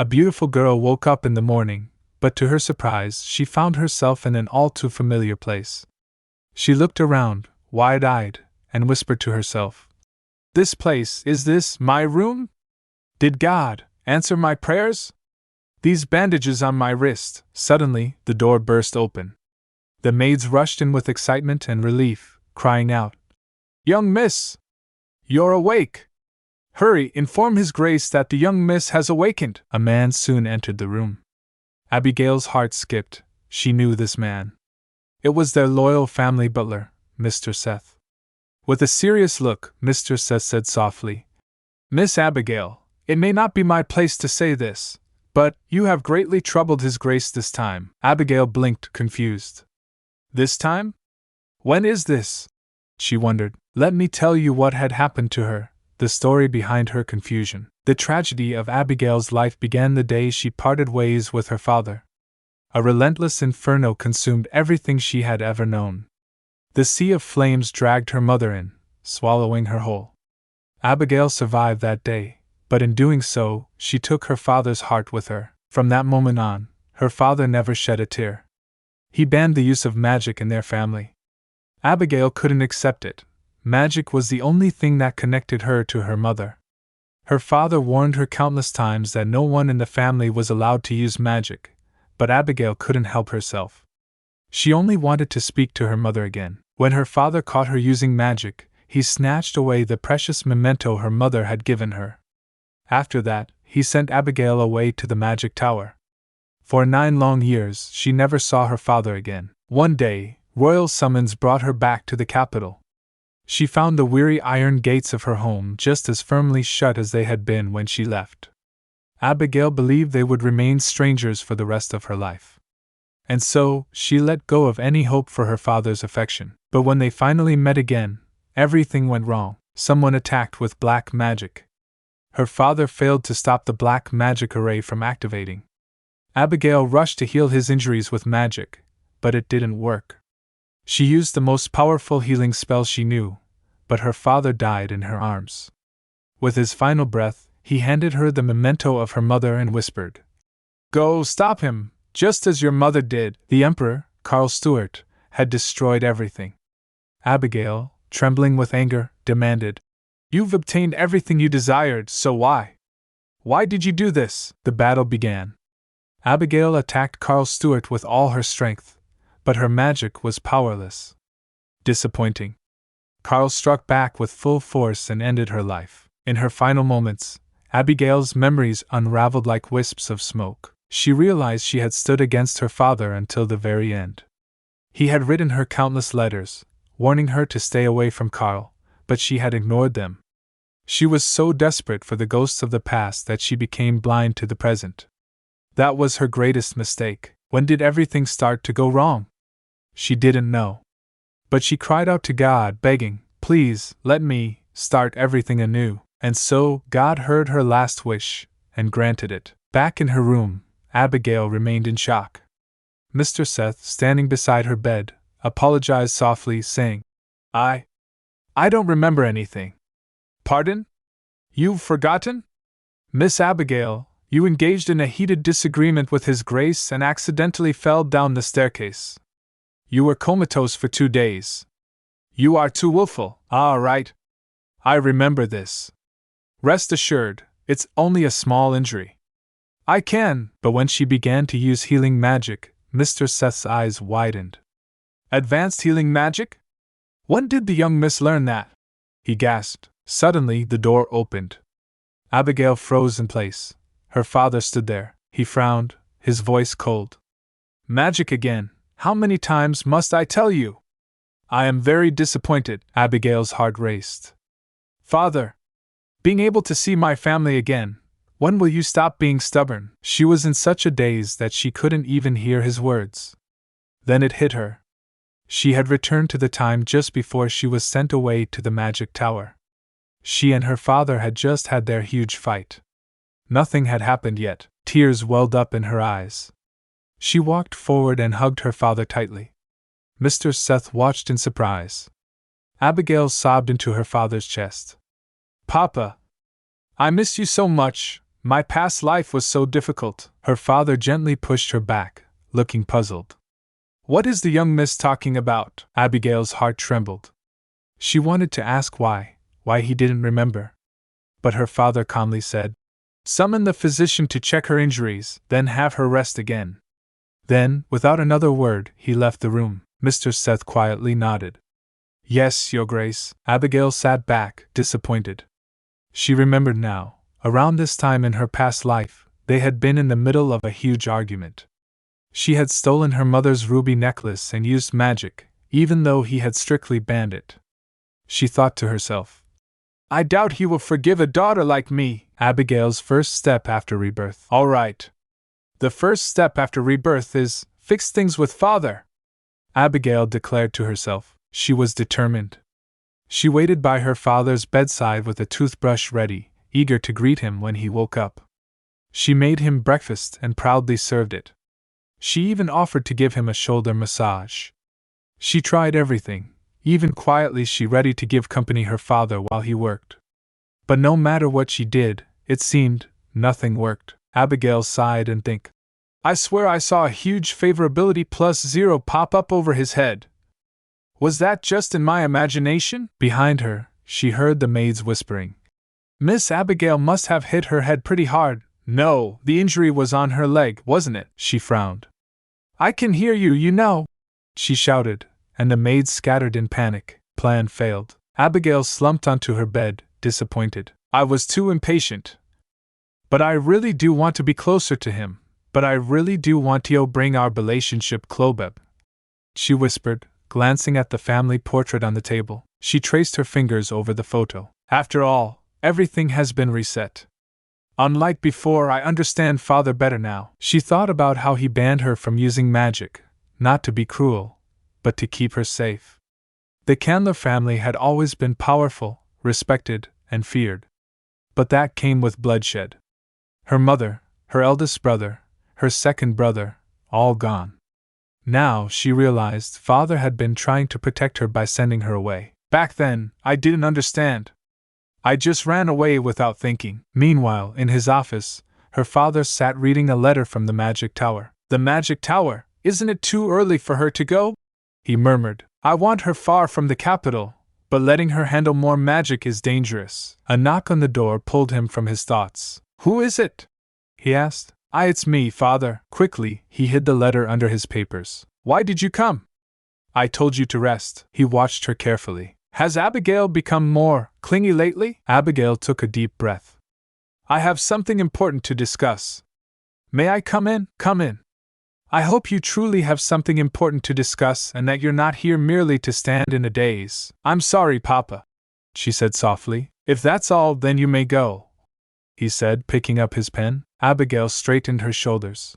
A beautiful girl woke up in the morning, but to her surprise, she found herself in an all too familiar place. She looked around, wide-eyed, and whispered to herself, "This place, is this my room? Did God answer my prayers? These bandages on my wrist." Suddenly, the door burst open. The maids rushed in with excitement and relief, crying out, "Young miss! You're awake! Hurry, inform His Grace that the young miss has awakened!" A man soon entered the room. Abigail's heart skipped. She knew this man. It was their loyal family butler, Mr. Seth. With a serious look, Mr. Seth said softly, "Miss Abigail, it may not be my place to say this, but you have greatly troubled His Grace this time." Abigail blinked, confused. "This time? When is this?" she wondered. Let me tell you what had happened to her, the story behind her confusion. The tragedy of Abigail's life began the day she parted ways with her father. A relentless inferno consumed everything she had ever known. The sea of flames dragged her mother in, swallowing her whole. Abigail survived that day, but in doing so, she took her father's heart with her. From that moment on, her father never shed a tear. He banned the use of magic in their family. Abigail couldn't accept it. Magic was the only thing that connected her to her mother. Her father warned her countless times that no one in the family was allowed to use magic, but Abigail couldn't help herself. She only wanted to speak to her mother again. When her father caught her using magic, he snatched away the precious memento her mother had given her. After that, he sent Abigail away to the magic tower. For 9 long years, she never saw her father again. One day, royal summons brought her back to the capital. She found the weary iron gates of her home just as firmly shut as they had been when she left. Abigail believed they would remain strangers for the rest of her life. And so, she let go of any hope for her father's affection. But when they finally met again, everything went wrong. Someone attacked with black magic. Her father failed to stop the black magic array from activating. Abigail rushed to heal his injuries with magic, but it didn't work. She used the most powerful healing spell she knew, but her father died in her arms. With his final breath, he handed her the memento of her mother and whispered, "Go stop him, just as your mother did." The Emperor, Karl Stuart, had destroyed everything. Abigail, trembling with anger, demanded, "You've obtained everything you desired, so why? Why did you do this?" The battle began. Abigail attacked Karl Stuart with all her strength, but her magic was powerless. Disappointing. Karl struck back with full force and ended her life. In her final moments, Abigail's memories unraveled like wisps of smoke. She realized she had stood against her father until the very end. He had written her countless letters, warning her to stay away from Karl, but she had ignored them. She was so desperate for the ghosts of the past that she became blind to the present. That was her greatest mistake. When did everything start to go wrong? She didn't know. But she cried out to God, begging, "Please, let me start everything anew." And so, God heard her last wish, and granted it. Back in her room, Abigail remained in shock. Mr. Seth, standing beside her bed, apologized softly, saying, I don't remember anything." "Pardon? You've forgotten? Miss Abigail, you engaged in a heated disagreement with His Grace and accidentally fell down the staircase. You were comatose for 2 days. You are too willful." "Ah, right. I remember this. Rest assured, it's only a small injury. I can." But when she began to use healing magic, Mr. Seth's eyes widened. "Advanced healing magic? When did the young miss learn that?" he gasped. Suddenly, the door opened. Abigail froze in place. Her father stood there. He frowned, his voice cold. "Magic again. How many times must I tell you? I am very disappointed." Abigail's heart raced. "Father! Being able to see my family again, when will you stop being stubborn?" She was in such a daze that she couldn't even hear his words. Then it hit her. She had returned to the time just before she was sent away to the magic tower. She and her father had just had their huge fight. Nothing had happened yet. Tears welled up in her eyes. She walked forward and hugged her father tightly. Mr. Seth watched in surprise. Abigail sobbed into her father's chest. "Papa! I miss you so much, My past life was so difficult. Her father gently pushed her back, looking puzzled. What is the young miss talking about? Abigail's heart trembled. She wanted to ask why he didn't remember. But her father calmly said, summon the physician to check her injuries, then have her rest again. Then, without another word, he left the room. Mr. Seth quietly nodded. Yes, Your Grace. Abigail sat back, disappointed. She remembered now, around this time in her past life, they had been in the middle of a huge argument. She had stolen her mother's ruby necklace and used magic, even though he had strictly banned it. She thought to herself, I doubt he will forgive a daughter like me. Abigail's first step after rebirth. All right. The first step after rebirth is, fix things with father, Abigail declared to herself. She was determined. She waited by her father's bedside with a toothbrush ready, eager to greet him when he woke up. She made him breakfast and proudly served it. She even offered to give him a shoulder massage. She tried everything, even quietly she ready to give company her father while he worked. But no matter what she did, it seemed, nothing worked. Abigail sighed and think, I swear I saw a huge favorability +0 pop up over his head. Was that just in my imagination? Behind her, she heard the maids whispering. Miss Abigail must have hit her head pretty hard. No, the injury was on her leg, wasn't it? She frowned. I can hear you, you know, she shouted, and the maids scattered in panic. Plan failed. Abigail slumped onto her bed, disappointed. I was too impatient. But I really do want to be closer to him. But I really do want to bring our relationship closer, she whispered, glancing at the family portrait on the table. She traced her fingers over the photo. After all, everything has been reset. Unlike before, I understand father better now. She thought about how he banned her from using magic, not to be cruel, but to keep her safe. The Candler family had always been powerful, respected, and feared. But that came with bloodshed. Her mother, her eldest brother, her second brother, all gone. Now she realized father had been trying to protect her by sending her away. Back then, I didn't understand. I just ran away without thinking. Meanwhile, in his office, her father sat reading a letter from the Magic Tower. The Magic Tower, isn't it too early for her to go? He murmured. I want her far from the capital, but letting her handle more magic is dangerous. A knock on the door pulled him from his thoughts. Who is it? He asked. It's me, father. Quickly, he hid the letter under his papers. Why did you come? I told you to rest. He watched her carefully. Has Abigail become more clingy lately? Abigail took a deep breath. I have something important to discuss. May I come in? Come in. I hope you truly have something important to discuss and that you're not here merely to stand in a daze. I'm sorry, Papa, she said softly. If that's all, then you may go, he said, picking up his pen. Abigail straightened her shoulders.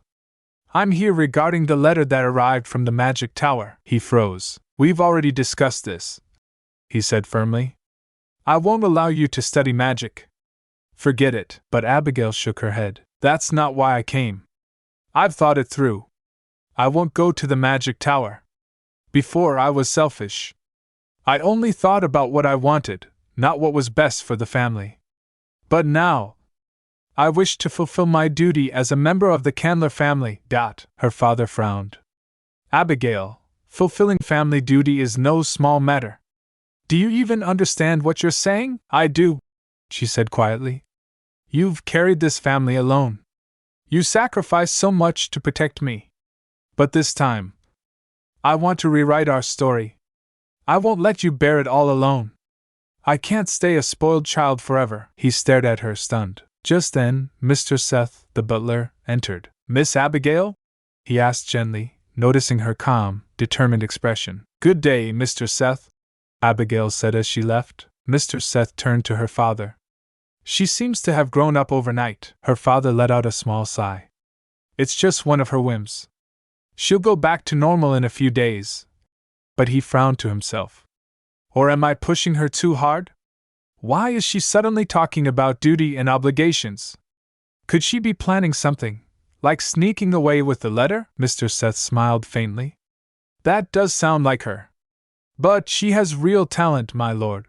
I'm here regarding the letter that arrived from the Magic Tower. He froze. We've already discussed this, he said firmly. I won't allow you to study magic. Forget it. But Abigail shook her head. That's not why I came. I've thought it through. I won't go to the Magic Tower. Before I was selfish. I only thought about what I wanted, not what was best for the family. But now, I wish to fulfill my duty as a member of the Candler family. Her father frowned. Abigail, fulfilling family duty is no small matter. Do you even understand what you're saying? I do, she said quietly. You've carried this family alone. You sacrificed so much to protect me. But this time, I want to rewrite our story. I won't let you bear it all alone. I can't stay a spoiled child forever. He stared at her, stunned. Just then, Mr. Seth, the butler, entered. Miss Abigail? He asked gently, noticing her calm, determined expression. Good day, Mr. Seth, Abigail said as she left. Mr. Seth turned to her father. She seems to have grown up overnight. Her father let out a small sigh. It's just one of her whims. She'll go back to normal in a few days. But he frowned to himself. Or am I pushing her too hard? Why is she suddenly talking about duty and obligations? Could she be planning something, like sneaking away with the letter? Mr. Seth smiled faintly. That does sound like her. But she has real talent, my lord.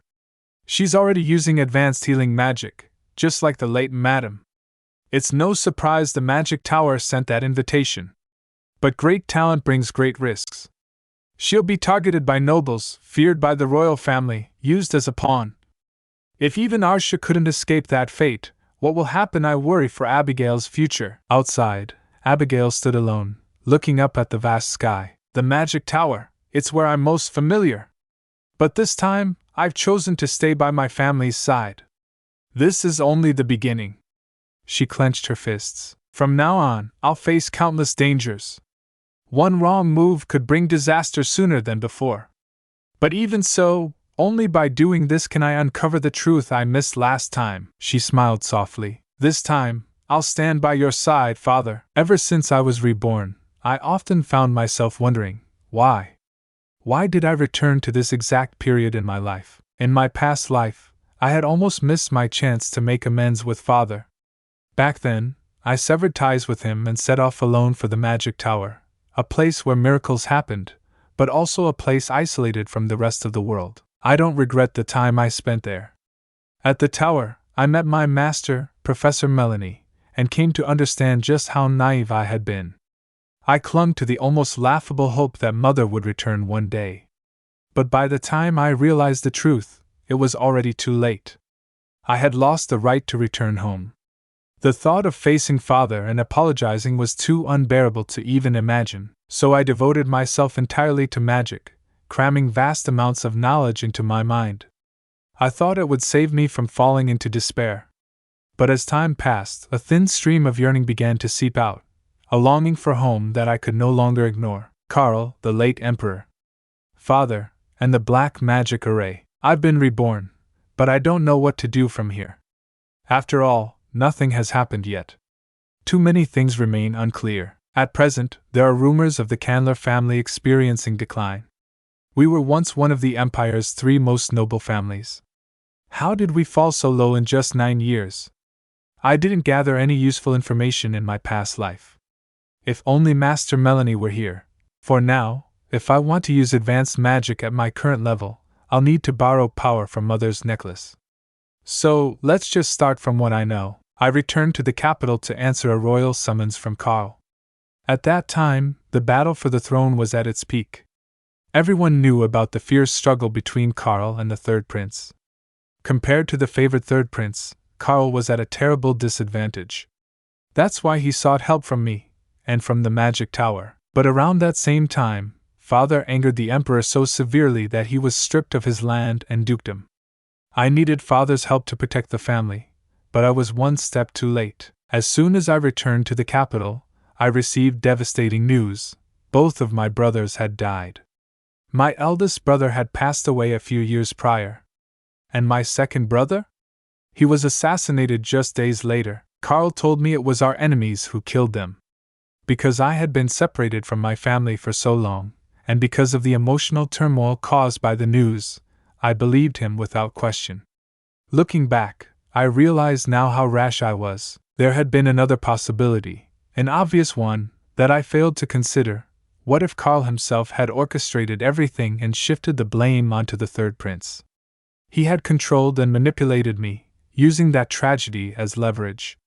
She's already using advanced healing magic, just like the late madam. It's no surprise the Magic Tower sent that invitation. But great talent brings great risks. She'll be targeted by nobles, feared by the royal family, used as a pawn. If even Arsha couldn't escape that fate, what will happen? I worry for Abigail's future. Outside, Abigail stood alone, looking up at the vast sky. The Magic Tower, it's where I'm most familiar. But this time, I've chosen to stay by my family's side. This is only the beginning. She clenched her fists. From now on, I'll face countless dangers. One wrong move could bring disaster sooner than before. But even so, only by doing this can I uncover the truth I missed last time. She smiled softly. This time, I'll stand by your side, Father. Ever since I was reborn, I often found myself wondering, why? Why did I return to this exact period in my life? In my past life, I had almost missed my chance to make amends with Father. Back then, I severed ties with him and set off alone for the Magic Tower, a place where miracles happened, but also a place isolated from the rest of the world. I don't regret the time I spent there. At the tower, I met my master, Professor Melanie, and came to understand just how naive I had been. I clung to the almost laughable hope that Mother would return one day. But by the time I realized the truth, it was already too late. I had lost the right to return home. The thought of facing Father and apologizing was too unbearable to even imagine, so I devoted myself entirely to magic, cramming vast amounts of knowledge into my mind. I thought it would save me from falling into despair. But as time passed, a thin stream of yearning began to seep out, a longing for home that I could no longer ignore. Karl, the late Emperor, Father, and the Black Magic Array. I've been reborn, but I don't know what to do from here. After all, nothing has happened yet. Too many things remain unclear. At present, there are rumors of the Candler family experiencing decline. We were once one of the Empire's 3 most noble families. How did we fall so low in just 9 years? I didn't gather any useful information in my past life. If only Master Melanie were here. For now, if I want to use advanced magic at my current level, I'll need to borrow power from Mother's necklace. So, let's just start from what I know. I returned to the capital to answer a royal summons from Karl. At that time, the battle for the throne was at its peak. Everyone knew about the fierce struggle between Karl and the third prince. Compared to the favored third prince, Karl was at a terrible disadvantage. That's why he sought help from me, and from the Magic Tower. But around that same time, Father angered the Emperor so severely that he was stripped of his land and dukedom. I needed Father's help to protect the family, but I was one step too late. As soon as I returned to the capital, I received devastating news. Both of my brothers had died. My eldest brother had passed away a few years prior. And my second brother? He was assassinated just days later. Karl told me it was our enemies who killed them. Because I had been separated from my family for so long, and because of the emotional turmoil caused by the news, I believed him without question. Looking back, I realized now how rash I was. There had been another possibility, an obvious one, that I failed to consider. What if Karl himself had orchestrated everything and shifted the blame onto the third prince? He had controlled and manipulated me, using that tragedy as leverage.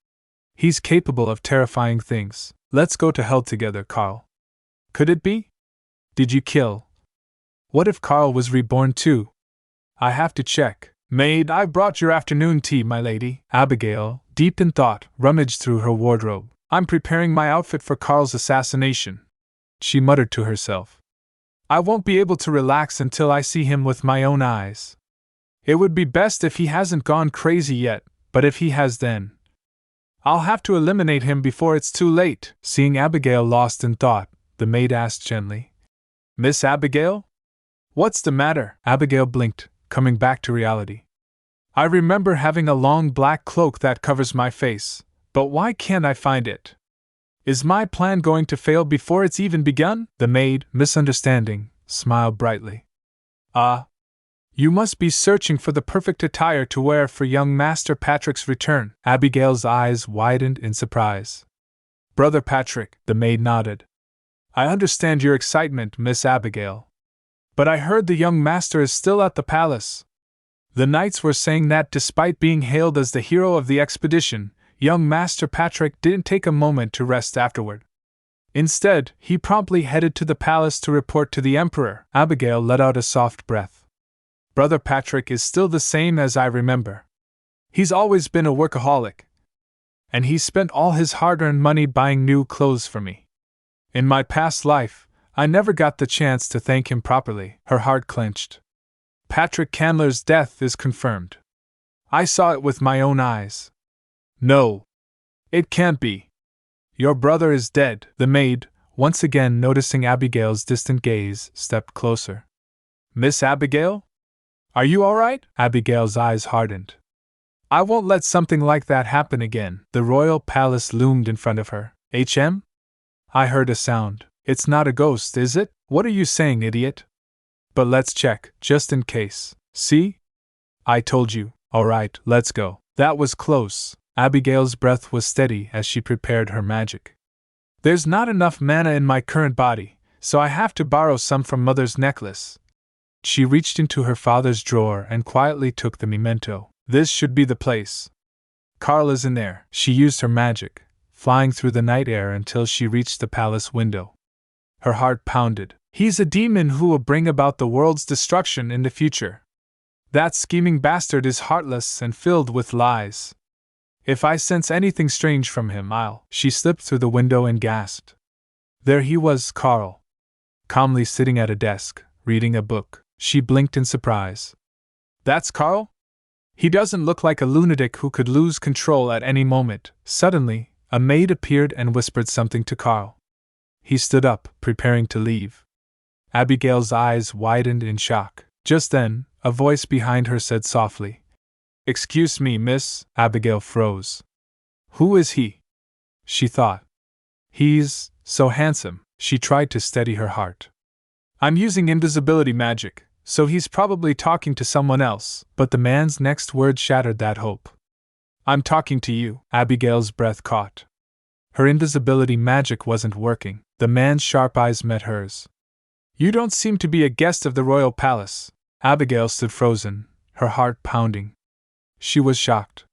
He's capable of terrifying things. Let's go to hell together, Karl. Could it be? Did you kill? What if Karl was reborn too? I have to check. Maid, I've brought your afternoon tea, my lady. Abigail, deep in thought, rummaged through her wardrobe. I'm preparing my outfit for Karl's assassination, she muttered to herself. I won't be able to relax until I see him with my own eyes. It would be best if he hasn't gone crazy yet, but if he has, then I'll have to eliminate him before it's too late. Seeing Abigail lost in thought, the maid asked gently, Miss Abigail? What's the matter? Abigail blinked, coming back to reality. I remember having a long black cloak that covers my face, but why can't I find it? Is my plan going to fail before it's even begun? The maid, misunderstanding, smiled brightly. You must be searching for the perfect attire to wear for young Master Patrick's return. Abigail's eyes widened in surprise. Brother Patrick, the maid nodded. I understand your excitement, Miss Abigail. But I heard the young master is still at the palace. The knights were saying that despite being hailed as the hero of the expedition, young Master Patrick didn't take a moment to rest afterward. Instead, he promptly headed to the palace to report to the Emperor. Abigail let out a soft breath. Brother Patrick is still the same as I remember. He's always been a workaholic. And he spent all his hard-earned money buying new clothes for me. In my past life, I never got the chance to thank him properly. Her heart clenched. Patrick Candler's death is confirmed. I saw it with my own eyes. No. It can't be. Your brother is dead. The maid, once again noticing Abigail's distant gaze, stepped closer. Miss Abigail? Are you all right? Abigail's eyes hardened. I won't let something like that happen again. The royal palace loomed in front of her. HM? I heard a sound. It's not a ghost, is it? What are you saying, idiot? But let's check, just in case. See? I told you. All right, let's go. That was close. Abigail's breath was steady as she prepared her magic. There's not enough mana in my current body, so I have to borrow some from Mother's necklace. She reached into her father's drawer and quietly took the memento. This should be the place. Carl is in there. She used her magic, flying through the night air until she reached the palace window. Her heart pounded. He's a demon who will bring about the world's destruction in the future. That scheming bastard is heartless and filled with lies. If I sense anything strange from him, I'll. She slipped through the window and gasped. There he was, Carl. Calmly sitting at a desk, reading a book. She blinked in surprise. That's Carl? He doesn't look like a lunatic who could lose control at any moment. Suddenly, a maid appeared and whispered something to Carl. He stood up, preparing to leave. Abigail's eyes widened in shock. Just then, a voice behind her said softly, Excuse me, miss. Abigail froze. Who is he? She thought. He's so handsome. She tried to steady her heart. I'm using invisibility magic, so he's probably talking to someone else. But the man's next word shattered that hope. I'm talking to you. Abigail's breath caught. Her invisibility magic wasn't working. The man's sharp eyes met hers. You don't seem to be a guest of the royal palace. Abigail stood frozen, her heart pounding. She was shocked.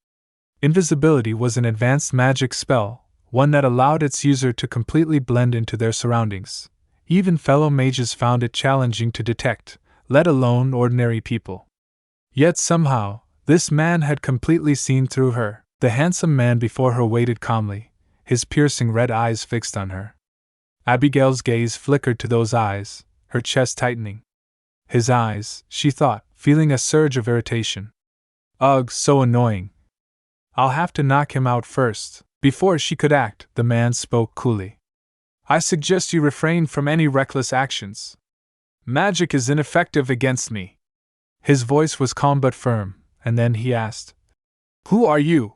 Invisibility was an advanced magic spell, one that allowed its user to completely blend into their surroundings. Even fellow mages found it challenging to detect, let alone ordinary people. Yet somehow, this man had completely seen through her. The handsome man before her waited calmly, his piercing red eyes fixed on her. Abigail's gaze flickered to those eyes, her chest tightening. His eyes, she thought, feeling a surge of irritation. Ugh, so annoying. I'll have to knock him out first. Before she could act, the man spoke coolly. I suggest you refrain from any reckless actions. Magic is ineffective against me. His voice was calm but firm, and then he asked, Who are you?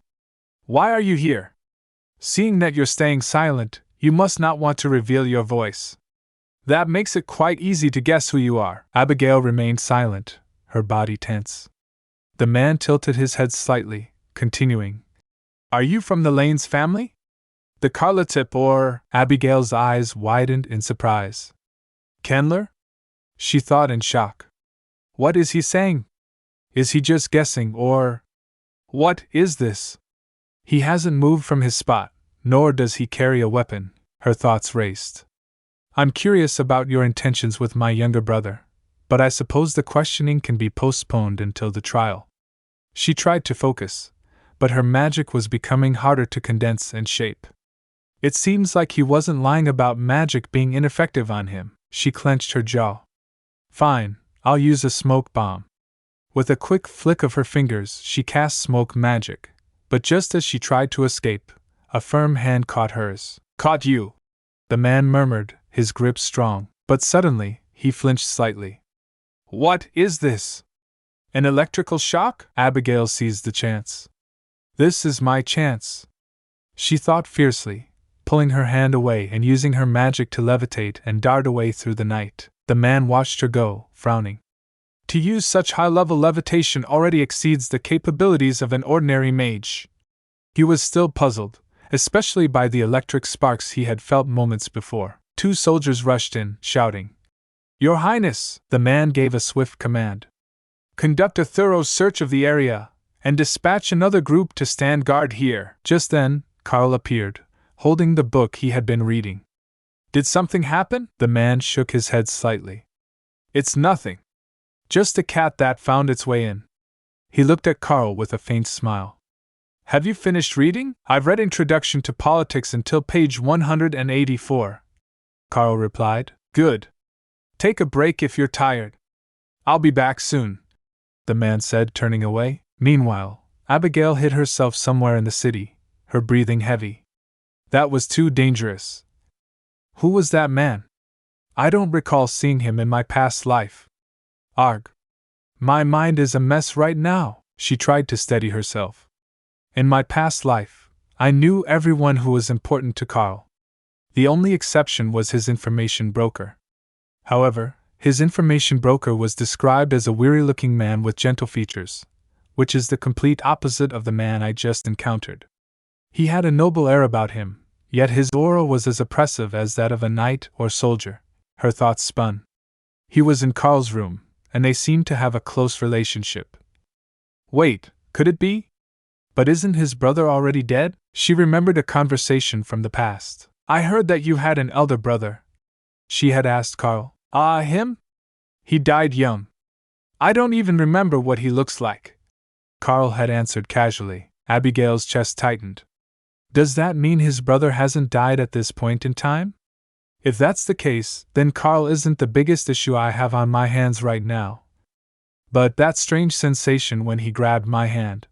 Why are you here? Seeing that you're staying silent, you must not want to reveal your voice. That makes it quite easy to guess who you are. Abigail remained silent, her body tense. The man tilted his head slightly, continuing, Are you from the Lanes family? The Carlotip or... Abigail's eyes widened in surprise. Candler? She thought in shock. What is he saying? Is he just guessing or... What is this? He hasn't moved from his spot, nor does he carry a weapon. Her thoughts raced. I'm curious about your intentions with my younger brother, but I suppose the questioning can be postponed until the trial. She tried to focus, but her magic was becoming harder to condense and shape. It seems like he wasn't lying about magic being ineffective on him. She clenched her jaw. Fine, I'll use a smoke bomb. With a quick flick of her fingers, she cast smoke magic, but just as she tried to escape, a firm hand caught hers. Caught you! The man murmured, his grip strong, but suddenly, he flinched slightly. What is this? An electrical shock? Abigail seized the chance. This is my chance. She thought fiercely, pulling her hand away and using her magic to levitate and dart away through the night. The man watched her go, frowning. To use such high-level levitation already exceeds the capabilities of an ordinary mage. He was still puzzled, especially by the electric sparks he had felt moments before. 2 soldiers rushed in, shouting, Your Highness! The man gave a swift command. Conduct a thorough search of the area, and dispatch another group to stand guard here. Just then, Carl appeared, holding the book he had been reading. Did something happen? The man shook his head slightly. It's nothing. Just a cat that found its way in. He looked at Carl with a faint smile. Have you finished reading? I've read Introduction to Politics until page 184. Carl replied. Good. Take a break if you're tired. I'll be back soon, the man said, turning away. Meanwhile, Abigail hid herself somewhere in the city, her breathing heavy. That was too dangerous. Who was that man? I don't recall seeing him in my past life. Arg. My mind is a mess right now, she tried to steady herself. In my past life, I knew everyone who was important to Carl. The only exception was his information broker. However, his information broker was described as a weary-looking man with gentle features, which is the complete opposite of the man I just encountered. He had a noble air about him, yet his aura was as oppressive as that of a knight or soldier. Her thoughts spun. He was in Carl's room, and they seemed to have a close relationship. Wait, could it be? But isn't his brother already dead? She remembered a conversation from the past. I heard that you had an elder brother, she had asked Carl. Ah, him? He died young. I don't even remember what he looks like, Carl had answered casually. Abigail's chest tightened. Does that mean his brother hasn't died at this point in time? If that's the case, then Carl isn't the biggest issue I have on my hands right now. But that strange sensation when he grabbed my hand.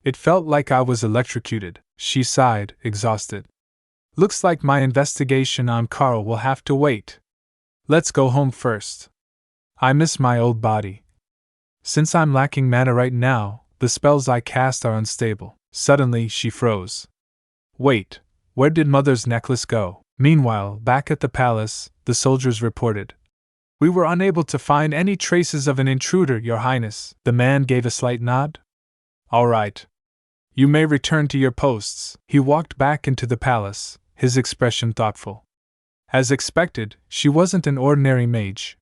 It felt like I was electrocuted, she sighed, exhausted. Looks like my investigation on Carl will have to wait. Let's go home first. I miss my old body. Since I'm lacking mana right now, the spells I cast are unstable. Suddenly, she froze. Wait, where did Mother's necklace go? Meanwhile, back at the palace, the soldiers reported. We were unable to find any traces of an intruder, Your Highness. The man gave a slight nod. All right. You may return to your posts. He walked back into the palace, his expression thoughtful. As expected, she wasn't an ordinary mage.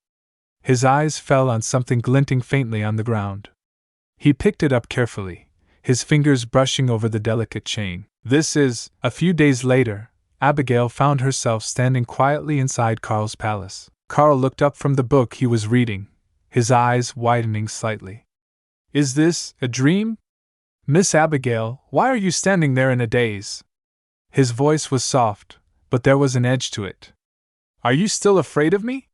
His eyes fell on something glinting faintly on the ground. He picked it up carefully, his fingers brushing over the delicate chain. A few days later, Abigail found herself standing quietly inside Carl's palace. Carl looked up from the book he was reading, his eyes widening slightly. Is this a dream? Miss Abigail, why are you standing there in a daze? His voice was soft, but there was an edge to it. Are you still afraid of me?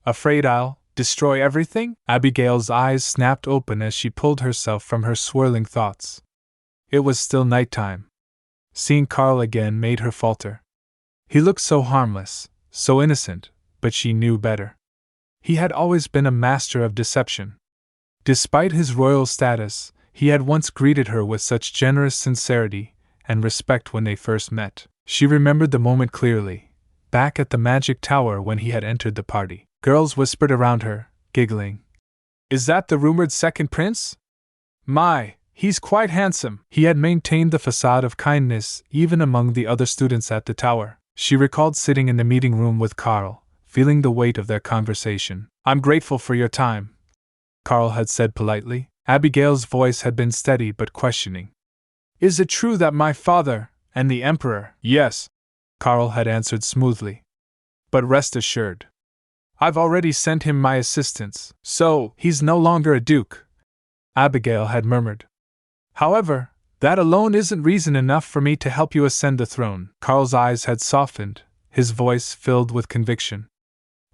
Afraid I'll destroy everything? Abigail's eyes snapped open as she pulled herself from her swirling thoughts. It was still nighttime. Seeing Carl again made her falter. He looked so harmless, so innocent, but she knew better. He had always been a master of deception. Despite his royal status, he had once greeted her with such generous sincerity and respect when they first met. She remembered the moment clearly, back at the magic tower when he had entered the party. Girls whispered around her, giggling. Is that the rumored second prince? My, he's quite handsome. He had maintained the facade of kindness even among the other students at the tower. She recalled sitting in the meeting room with Carl, feeling the weight of their conversation. I'm grateful for your time, Carl had said politely. Abigail's voice had been steady but questioning. Is it true that my father and the Emperor? Yes, Carl had answered smoothly. But rest assured, I've already sent him my assistance, so he's no longer a duke, Abigail had murmured. However, that alone isn't reason enough for me to help you ascend the throne. Carl's eyes had softened, his voice filled with conviction.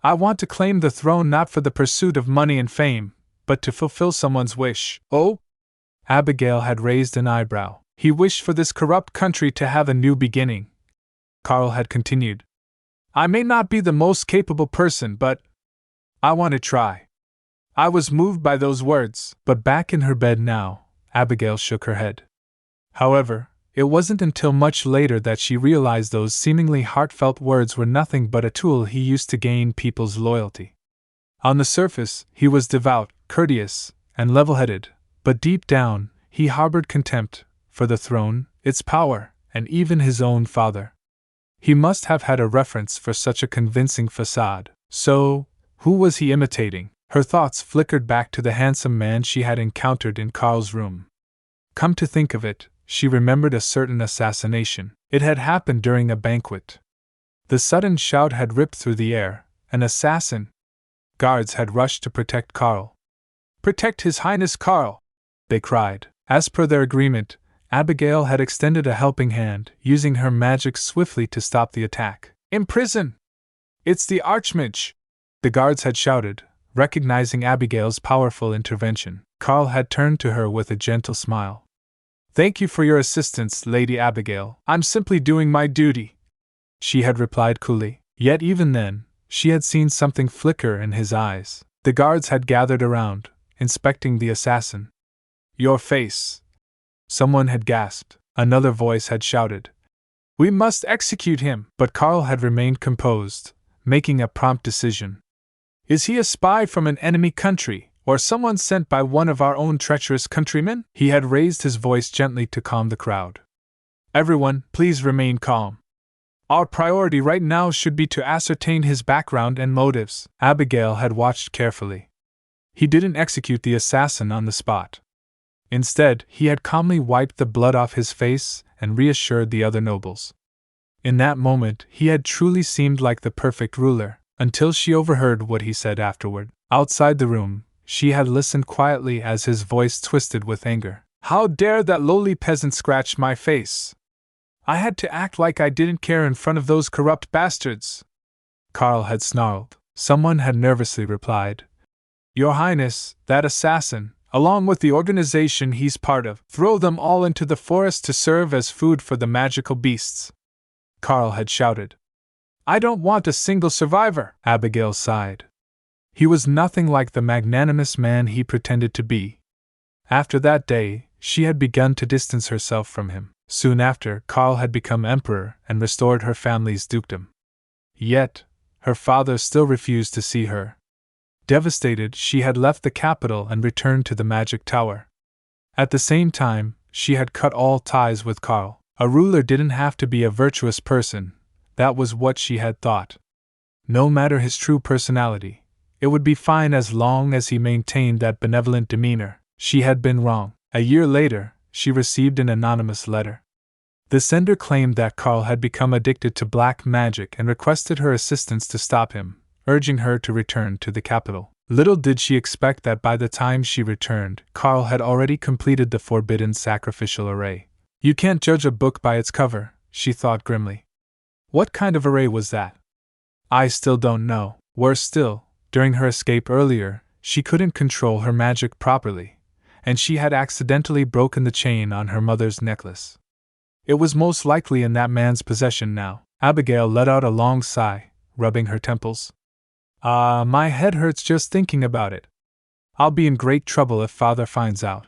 I want to claim the throne not for the pursuit of money and fame, but to fulfill someone's wish. Oh? Abigail had raised an eyebrow. He wished for this corrupt country to have a new beginning, Carl had continued. I may not be the most capable person, but I want to try. I was moved by those words, but back in her bed now, Abigail shook her head. However, it wasn't until much later that she realized those seemingly heartfelt words were nothing but a tool he used to gain people's loyalty. On the surface, he was devout, courteous, and level-headed, but deep down, he harbored contempt for the throne, its power, and even his own father. He must have had a reference for such a convincing facade. So, who was he imitating? Her thoughts flickered back to the handsome man she had encountered in Carl's room. Come to think of it, she remembered a certain assassination. It had happened during a banquet. The sudden shout had ripped through the air. An assassin! Guards had rushed to protect Karl. "Protect His Highness Karl!" they cried. As per their agreement, Abigail had extended a helping hand, using her magic swiftly to stop the attack. "Imprison! It's the Archmage!" the guards had shouted, recognizing Abigail's powerful intervention. Karl had turned to her with a gentle smile. "Thank you for your assistance, Lady Abigail. I'm simply doing my duty," she had replied coolly. Yet even then, she had seen something flicker in his eyes. The guards had gathered around, inspecting the assassin. "Your face!" someone had gasped. Another voice had shouted, "We must execute him!" But Karl had remained composed, making a prompt decision. "Is he a spy from an enemy country, or someone sent by one of our own treacherous countrymen?" He had raised his voice gently to calm the crowd. "Everyone, please remain calm. Our priority right now should be to ascertain his background and motives." Abigail had watched carefully. He didn't execute the assassin on the spot. Instead, he had calmly wiped the blood off his face and reassured the other nobles. In that moment, he had truly seemed like the perfect ruler, until she overheard what he said afterward. Outside the room, she had listened quietly as his voice twisted with anger. "How dare that lowly peasant scratch my face? I had to act like I didn't care in front of those corrupt bastards!" Karl had snarled. Someone had nervously replied, "Your Highness, that assassin, along with the organization he's part of, throw them all into the forest to serve as food for the magical beasts," Karl had shouted. "I don't want a single survivor," Abigail sighed. He was nothing like the magnanimous man he pretended to be. After that day, she had begun to distance herself from him. Soon after, Karl had become emperor and restored her family's dukedom. Yet, her father still refused to see her. Devastated, she had left the capital and returned to the magic tower. At the same time, she had cut all ties with Karl. A ruler didn't have to be a virtuous person, that was what she had thought. No matter his true personality, it would be fine as long as he maintained that benevolent demeanor. She had been wrong. A year later, she received an anonymous letter. The sender claimed that Karl had become addicted to black magic and requested her assistance to stop him, urging her to return to the capital. Little did she expect that by the time she returned, Karl had already completed the forbidden sacrificial array. "You can't judge a book by its cover," she thought grimly. What kind of array was that? I still don't know. Worse still, during her escape earlier, she couldn't control her magic properly, and she had accidentally broken the chain on her mother's necklace. It was most likely in that man's possession now. Abigail let out a long sigh, rubbing her temples. My head hurts just thinking about it. I'll be in great trouble if Father finds out.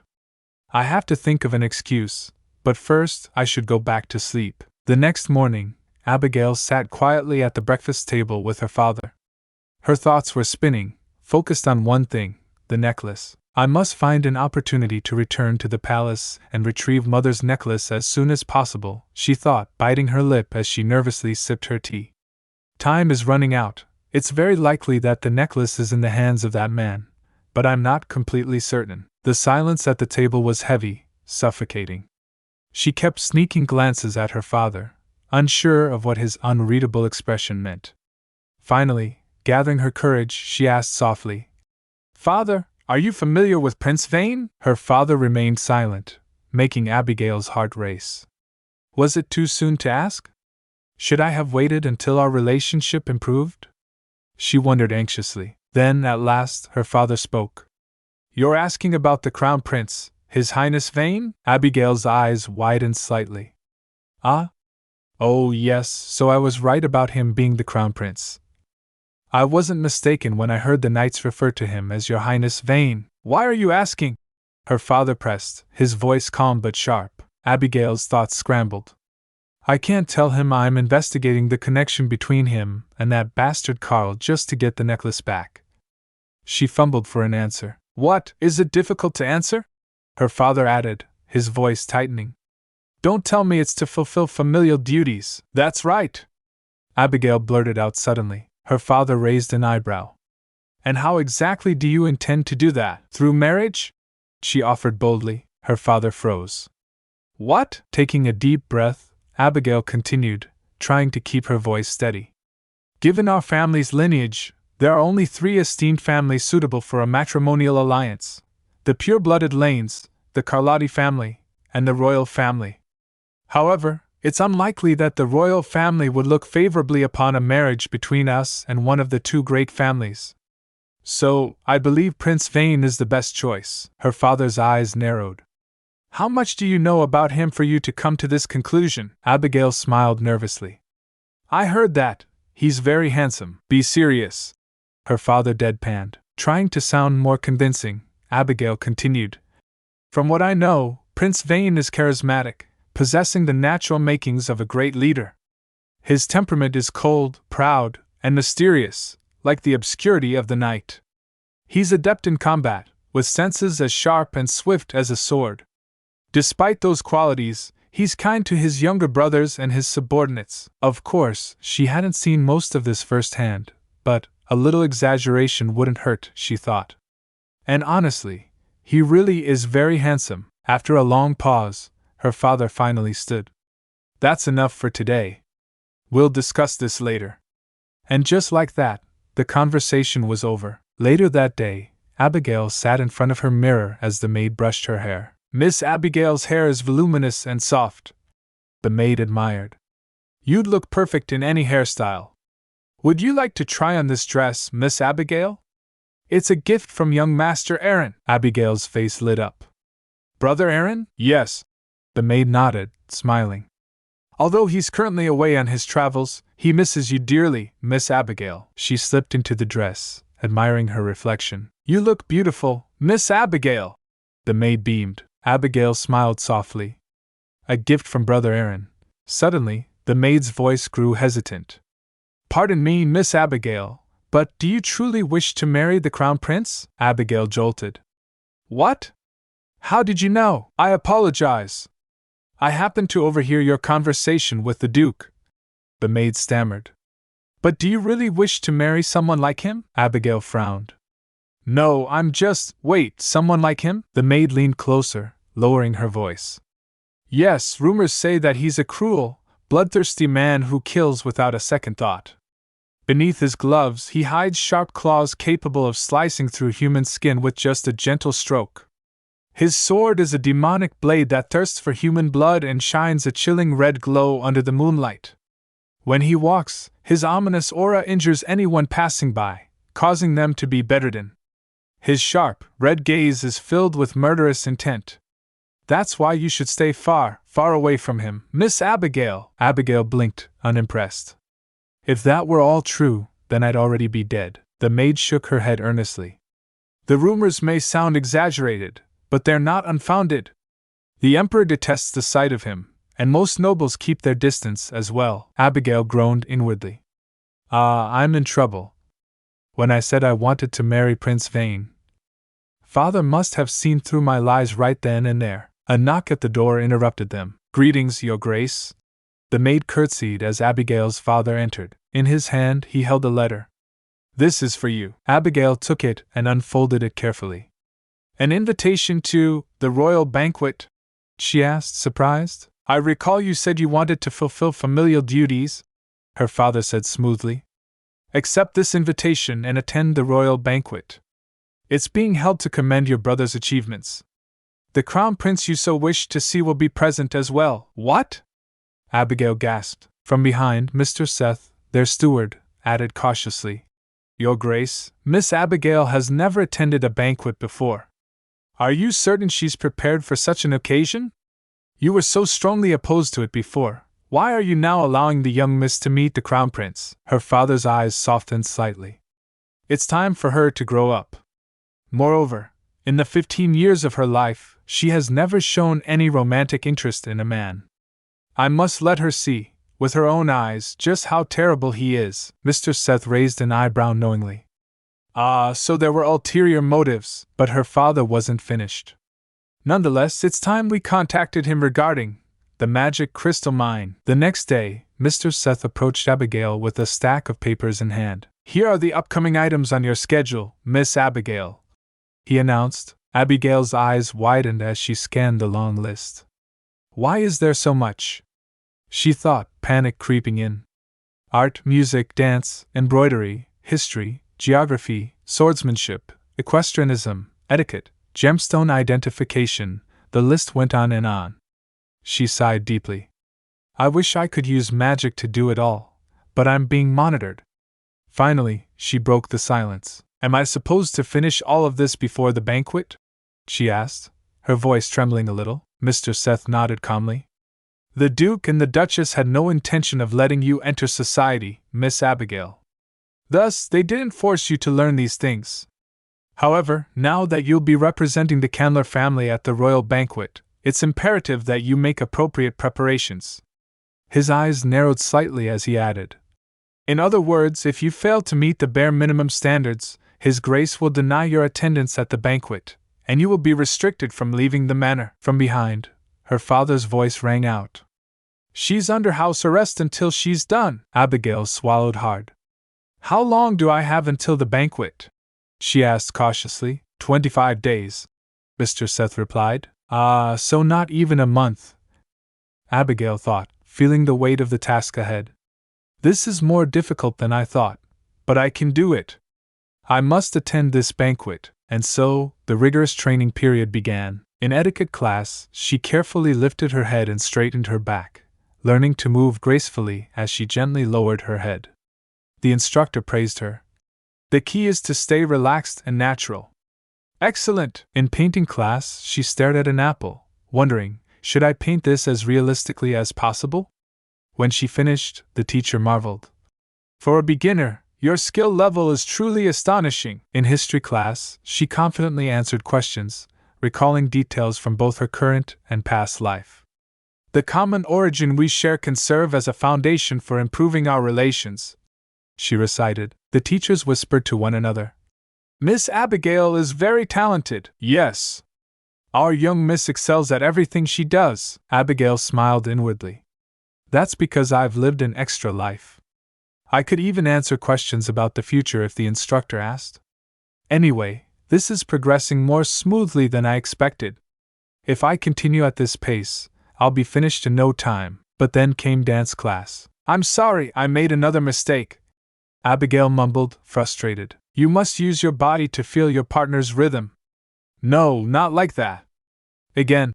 I have to think of an excuse, but first I should go back to sleep. The next morning, Abigail sat quietly at the breakfast table with her father. Her thoughts were spinning, focused on one thing, the necklace. I must find an opportunity to return to the palace and retrieve Mother's necklace as soon as possible, she thought, biting her lip as she nervously sipped her tea. Time is running out. It's very likely that the necklace is in the hands of that man, but I'm not completely certain. The silence at the table was heavy, suffocating. She kept sneaking glances at her father, unsure of what his unreadable expression meant. Finally, gathering her courage, she asked softly, "Father, are you familiar with Prince Vane?" Her father remained silent, making Abigail's heart race. Was it too soon to ask? Should I have waited until our relationship improved? She wondered anxiously. Then, at last, her father spoke. "You're asking about the Crown Prince, His Highness Vane?" Abigail's eyes widened slightly. "Ah? Oh, yes, so I was right about him being the Crown Prince. I wasn't mistaken when I heard the knights refer to him as Your Highness Vane. Why are you asking?" Her father pressed, his voice calm but sharp. Abigail's thoughts scrambled. "I can't tell him I'm investigating the connection between him and that bastard Karl just to get the necklace back." She fumbled for an answer. "What, is it difficult to answer?" Her father added, his voice tightening. "Don't tell me it's to fulfill familial duties." "That's right," Abigail blurted out suddenly. Her father raised an eyebrow. "And how exactly do you intend to do that? Through marriage?" she offered boldly. Her father froze. What? Taking a deep breath, Abigail continued, trying to keep her voice steady. Given our family's lineage, there are only 3 esteemed families suitable for a matrimonial alliance: the pure-blooded Lanes, the Carlotti family, and the royal family. However, it's unlikely that the royal family would look favorably upon a marriage between us and one of the 2 great families. So, I believe Prince Vane is the best choice. Her father's eyes narrowed. How much do you know about him for you to come to this conclusion? Abigail smiled nervously. I heard that. He's very handsome. Be serious. Her father deadpanned. Trying to sound more convincing, Abigail continued. From what I know, Prince Vane is charismatic, possessing the natural makings of a great leader. His temperament is cold, proud, and mysterious, like the obscurity of the night. He's adept in combat, with senses as sharp and swift as a sword. Despite those qualities, he's kind to his younger brothers and his subordinates. Of course, she hadn't seen most of this firsthand, but a little exaggeration wouldn't hurt, she thought. And honestly, he really is very handsome. After a long pause, her father finally stood. That's enough for today. We'll discuss this later. And just like that, the conversation was over. Later that day, Abigail sat in front of her mirror as the maid brushed her hair. Miss Abigail's hair is voluminous and soft, the maid admired. You'd look perfect in any hairstyle. Would you like to try on this dress, Miss Abigail? It's a gift from young Master Aaron. Abigail's face lit up. Brother Aaron? Yes. The maid nodded, smiling. Although he's currently away on his travels, he misses you dearly, Miss Abigail. She slipped into the dress, admiring her reflection. You look beautiful, Miss Abigail. The maid beamed. Abigail smiled softly. A gift from Brother Aaron. Suddenly, the maid's voice grew hesitant. Pardon me, Miss Abigail, but do you truly wish to marry the Crown Prince? Abigail jolted. What? How did you know? I apologize. I happened to overhear your conversation with the Duke. The maid stammered. But do you really wish to marry someone like him? Abigail frowned. No, I'm just… Wait, someone like him? The maid leaned closer, lowering her voice. Yes, rumors say that he's a cruel, bloodthirsty man who kills without a second thought. Beneath his gloves, he hides sharp claws capable of slicing through human skin with just a gentle stroke. His sword is a demonic blade that thirsts for human blood and shines a chilling red glow under the moonlight. When he walks, his ominous aura injures anyone passing by, causing them to be bedridden. His sharp, red gaze is filled with murderous intent. That's why you should stay far, far away from him, Miss Abigail. Abigail blinked, unimpressed. If that were all true, then I'd already be dead. The maid shook her head earnestly. The rumors may sound exaggerated, but they're not unfounded. The Emperor detests the sight of him, and most nobles keep their distance as well. Abigail groaned inwardly. I'm in trouble. When I said I wanted to marry Prince Vane, Father must have seen through my lies right then and there. A knock at the door interrupted them. Greetings, Your Grace. The maid curtsied as Abigail's father entered. In his hand he held a letter. This is for you. Abigail took it and unfolded it carefully. An invitation to the royal banquet? She asked, surprised. I recall you said you wanted to fulfill familial duties, her father said smoothly. Accept this invitation and attend the royal banquet. It's being held to commend your brother's achievements. The crown prince you so wish to see will be present as well. What? Abigail gasped. From behind, Mr. Seth, their steward, added cautiously. Your Grace, Miss Abigail has never attended a banquet before. Are you certain she's prepared for such an occasion? You were so strongly opposed to it before. Why are you now allowing the young miss to meet the crown prince? Her father's eyes softened slightly. It's time for her to grow up. Moreover, in the 15 years of her life, she has never shown any romantic interest in a man. I must let her see, with her own eyes, just how terrible he is. Mr. Seth raised an eyebrow knowingly. So there were ulterior motives, but her father wasn't finished. Nonetheless, it's time we contacted him regarding the magic crystal mine. The next day, Mr. Seth approached Abigail with a stack of papers in hand. Here are the upcoming items on your schedule, Miss Abigail, he announced, Abigail's eyes widened as she scanned the long list. Why is there so much? She thought, panic creeping in. Art, music, dance, embroidery, history, geography, swordsmanship, equestrianism, etiquette, gemstone identification, the list went on and on. She sighed deeply. I wish I could use magic to do it all, but I'm being monitored. Finally, she broke the silence. Am I supposed to finish all of this before the banquet? She asked, her voice trembling a little. Mr. Seth nodded calmly. The Duke and the Duchess had no intention of letting you enter society, Miss Abigail. Thus, they didn't force you to learn these things. However, now that you'll be representing the Candler family at the royal banquet, it's imperative that you make appropriate preparations. His eyes narrowed slightly as he added. In other words, if you fail to meet the bare minimum standards, His Grace will deny your attendance at the banquet, and you will be restricted from leaving the manor. From behind, her father's voice rang out. She's under house arrest until she's done. Abigail swallowed hard. How long do I have until the banquet? She asked cautiously. 25 days. Mr. Seth replied. So not even a month. Abigail thought, feeling the weight of the task ahead. This is more difficult than I thought, but I can do it. I must attend this banquet, and so, the rigorous training period began. In etiquette class, she carefully lifted her head and straightened her back, learning to move gracefully as she gently lowered her head. The instructor praised her. The key is to stay relaxed and natural. Excellent! In painting class, she stared at an apple, wondering, should I paint this as realistically as possible? When she finished, the teacher marveled. For a beginner, your skill level is truly astonishing. In history class, she confidently answered questions, recalling details from both her current and past life. The common origin we share can serve as a foundation for improving our relations, she recited. The teachers whispered to one another. Miss Abigail is very talented. Yes. Our young miss excels at everything she does. Abigail smiled inwardly. That's because I've lived an extra life. I could even answer questions about the future if the instructor asked. Anyway, this is progressing more smoothly than I expected. If I continue at this pace, I'll be finished in no time. But then came dance class. I'm sorry, I made another mistake. Abigail mumbled, frustrated. You must use your body to feel your partner's rhythm. No, not like that. Again,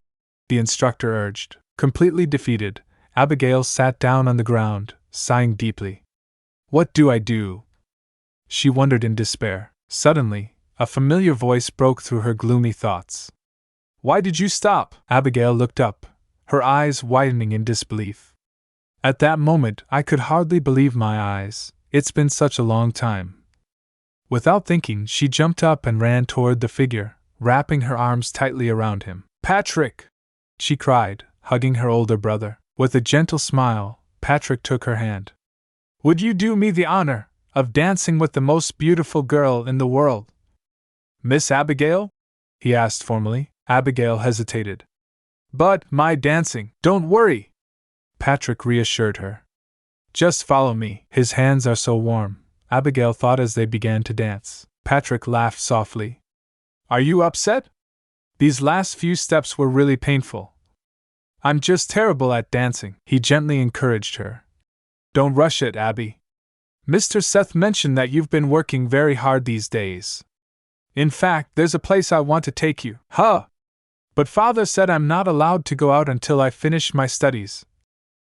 the instructor urged. Completely defeated, Abigail sat down on the ground, sighing deeply. What do I do? She wondered in despair. Suddenly, a familiar voice broke through her gloomy thoughts. Why did you stop? Abigail looked up, her eyes widening in disbelief. At that moment, I could hardly believe my eyes. It's been such a long time. Without thinking, she jumped up and ran toward the figure, wrapping her arms tightly around him. Patrick! She cried, hugging her older brother. With a gentle smile, Patrick took her hand. Would you do me the honor of dancing with the most beautiful girl in the world? Miss Abigail? He asked formally. Abigail hesitated. But, my dancing, don't worry! Patrick reassured her. Just follow me. His hands are so warm, Abigail thought as they began to dance. Patrick laughed softly. Are you upset? These last few steps were really painful. I'm just terrible at dancing, he gently encouraged her. Don't rush it, Abby. Mr. Seth mentioned that you've been working very hard these days. In fact, there's a place I want to take you. Huh! But Father said I'm not allowed to go out until I finish my studies.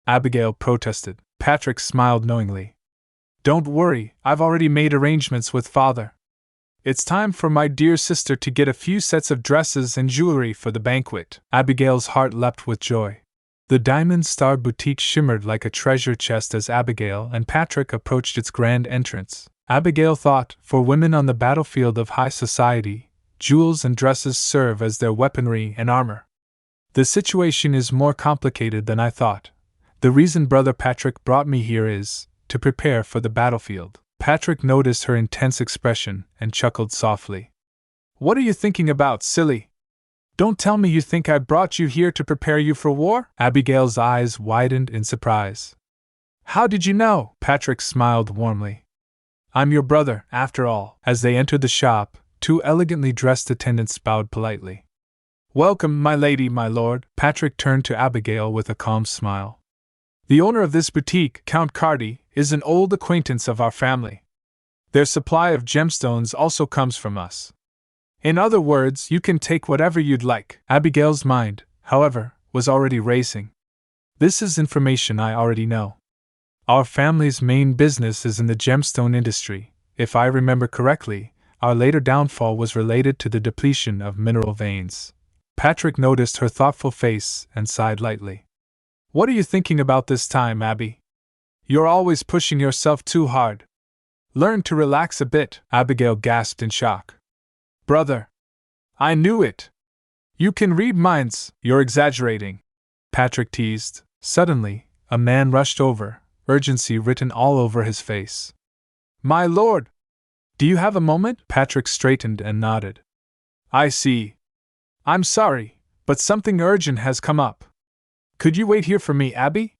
Abigail protested. Patrick smiled knowingly. Don't worry, I've already made arrangements with Father. It's time for my dear sister to get a few sets of dresses and jewelry for the banquet. Abigail's heart leapt with joy. The diamond-starred boutique shimmered like a treasure chest as Abigail and Patrick approached its grand entrance. Abigail thought, for women on the battlefield of high society, jewels and dresses serve as their weaponry and armor. The situation is more complicated than I thought. The reason Brother Patrick brought me here is to prepare for the battlefield. Patrick noticed her intense expression and chuckled softly. What are you thinking about, silly? Don't tell me you think I brought you here to prepare you for war? Abigail's eyes widened in surprise. How did you know? Patrick smiled warmly. I'm your brother, after all. As they entered the shop, Two elegantly dressed attendants bowed politely. Welcome, my lady, my lord. Patrick turned to Abigail with a calm smile. The owner of this boutique, Count Cardi, is an old acquaintance of our family. Their supply of gemstones also comes from us. In other words, you can take whatever you'd like. Abigail's mind, however, was already racing. This is information I already know. Our family's main business is in the gemstone industry. If I remember correctly, our later downfall was related to the depletion of mineral veins. Patrick noticed her thoughtful face and sighed lightly. What are you thinking about this time, Abby? You're always pushing yourself too hard. Learn to relax a bit, Abigail gasped in shock. Brother! I knew it! You can read minds, you're exaggerating, Patrick teased. Suddenly, a man rushed over, urgency written all over his face. My lord! Do you have a moment? Patrick straightened and nodded. I see. I'm sorry, but something urgent has come up. Could you wait here for me, Abby?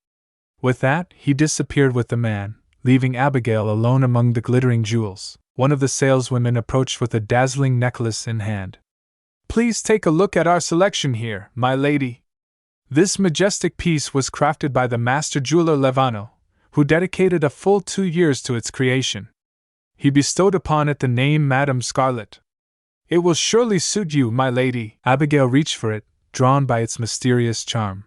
With that, he disappeared with the man, leaving Abigail alone among the glittering jewels. One of the saleswomen approached with a dazzling necklace in hand. Please take a look at our selection here, my lady. This majestic piece was crafted by the master jeweler Levano, who dedicated a full 2 years to its creation. He bestowed upon it the name Madame Scarlet. It will surely suit you, my lady. Abigail reached for it, drawn by its mysterious charm.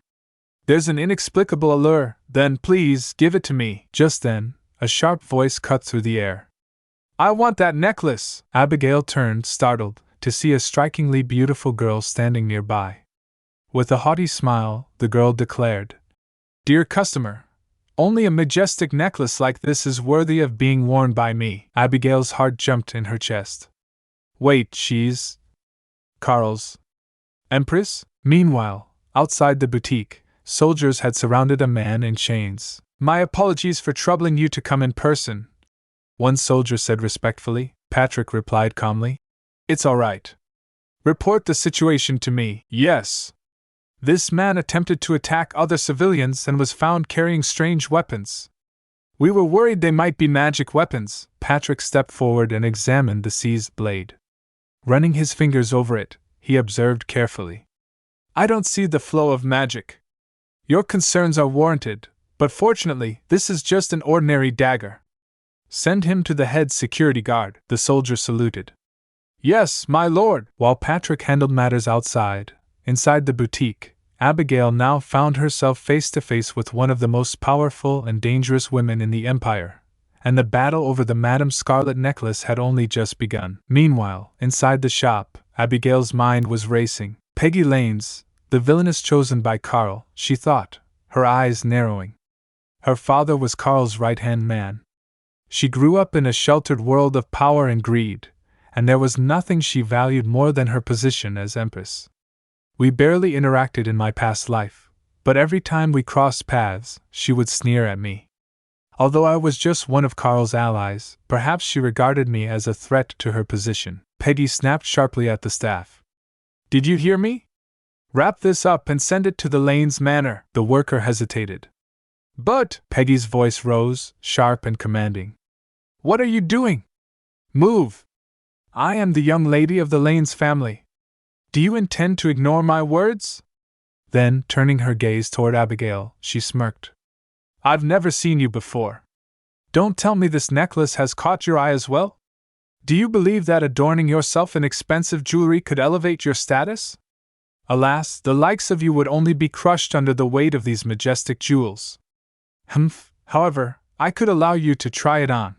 There's an inexplicable allure, then please give it to me. Just then, a sharp voice cut through the air. I want that necklace! Abigail turned, startled, to see a strikingly beautiful girl standing nearby. With a haughty smile, the girl declared, Dear customer, only a majestic necklace like this is worthy of being worn by me. Abigail's heart jumped in her chest. Wait, she's Carl's Empress? Meanwhile, outside the boutique, soldiers had surrounded a man in chains. My apologies for troubling you to come in person, one soldier said respectfully. Patrick replied calmly. It's all right. Report the situation to me. Yes. This man attempted to attack other civilians and was found carrying strange weapons. We were worried they might be magic weapons. Patrick stepped forward and examined the seized blade. Running his fingers over it, he observed carefully. I don't see the flow of magic. Your concerns are warranted, but fortunately, this is just an ordinary dagger. Send him to the head security guard, the soldier saluted. Yes, my lord. While Patrick handled matters outside, inside the boutique, Abigail now found herself face to face with one of the most powerful and dangerous women in the empire, and the battle over the Madame Scarlet necklace had only just begun. Meanwhile, inside the shop, Abigail's mind was racing. Peggy Lanes, the villainess chosen by Carl, she thought, her eyes narrowing. Her father was Carl's right-hand man. She grew up in a sheltered world of power and greed, and there was nothing she valued more than her position as Empress. We barely interacted in my past life, but every time we crossed paths, she would sneer at me. Although I was just one of Carl's allies, perhaps she regarded me as a threat to her position. Peggy snapped sharply at the staff. Did you hear me? Wrap this up and send it to the Lanes Manor. The worker hesitated. But, Peggy's voice rose, sharp and commanding. What are you doing? Move! I am the young lady of the Lanes family. Do you intend to ignore my words? Then, turning her gaze toward Abigail, she smirked. I've never seen you before. Don't tell me this necklace has caught your eye as well? Do you believe that adorning yourself in expensive jewelry could elevate your status? Alas, the likes of you would only be crushed under the weight of these majestic jewels. Humph, however, I could allow you to try it on.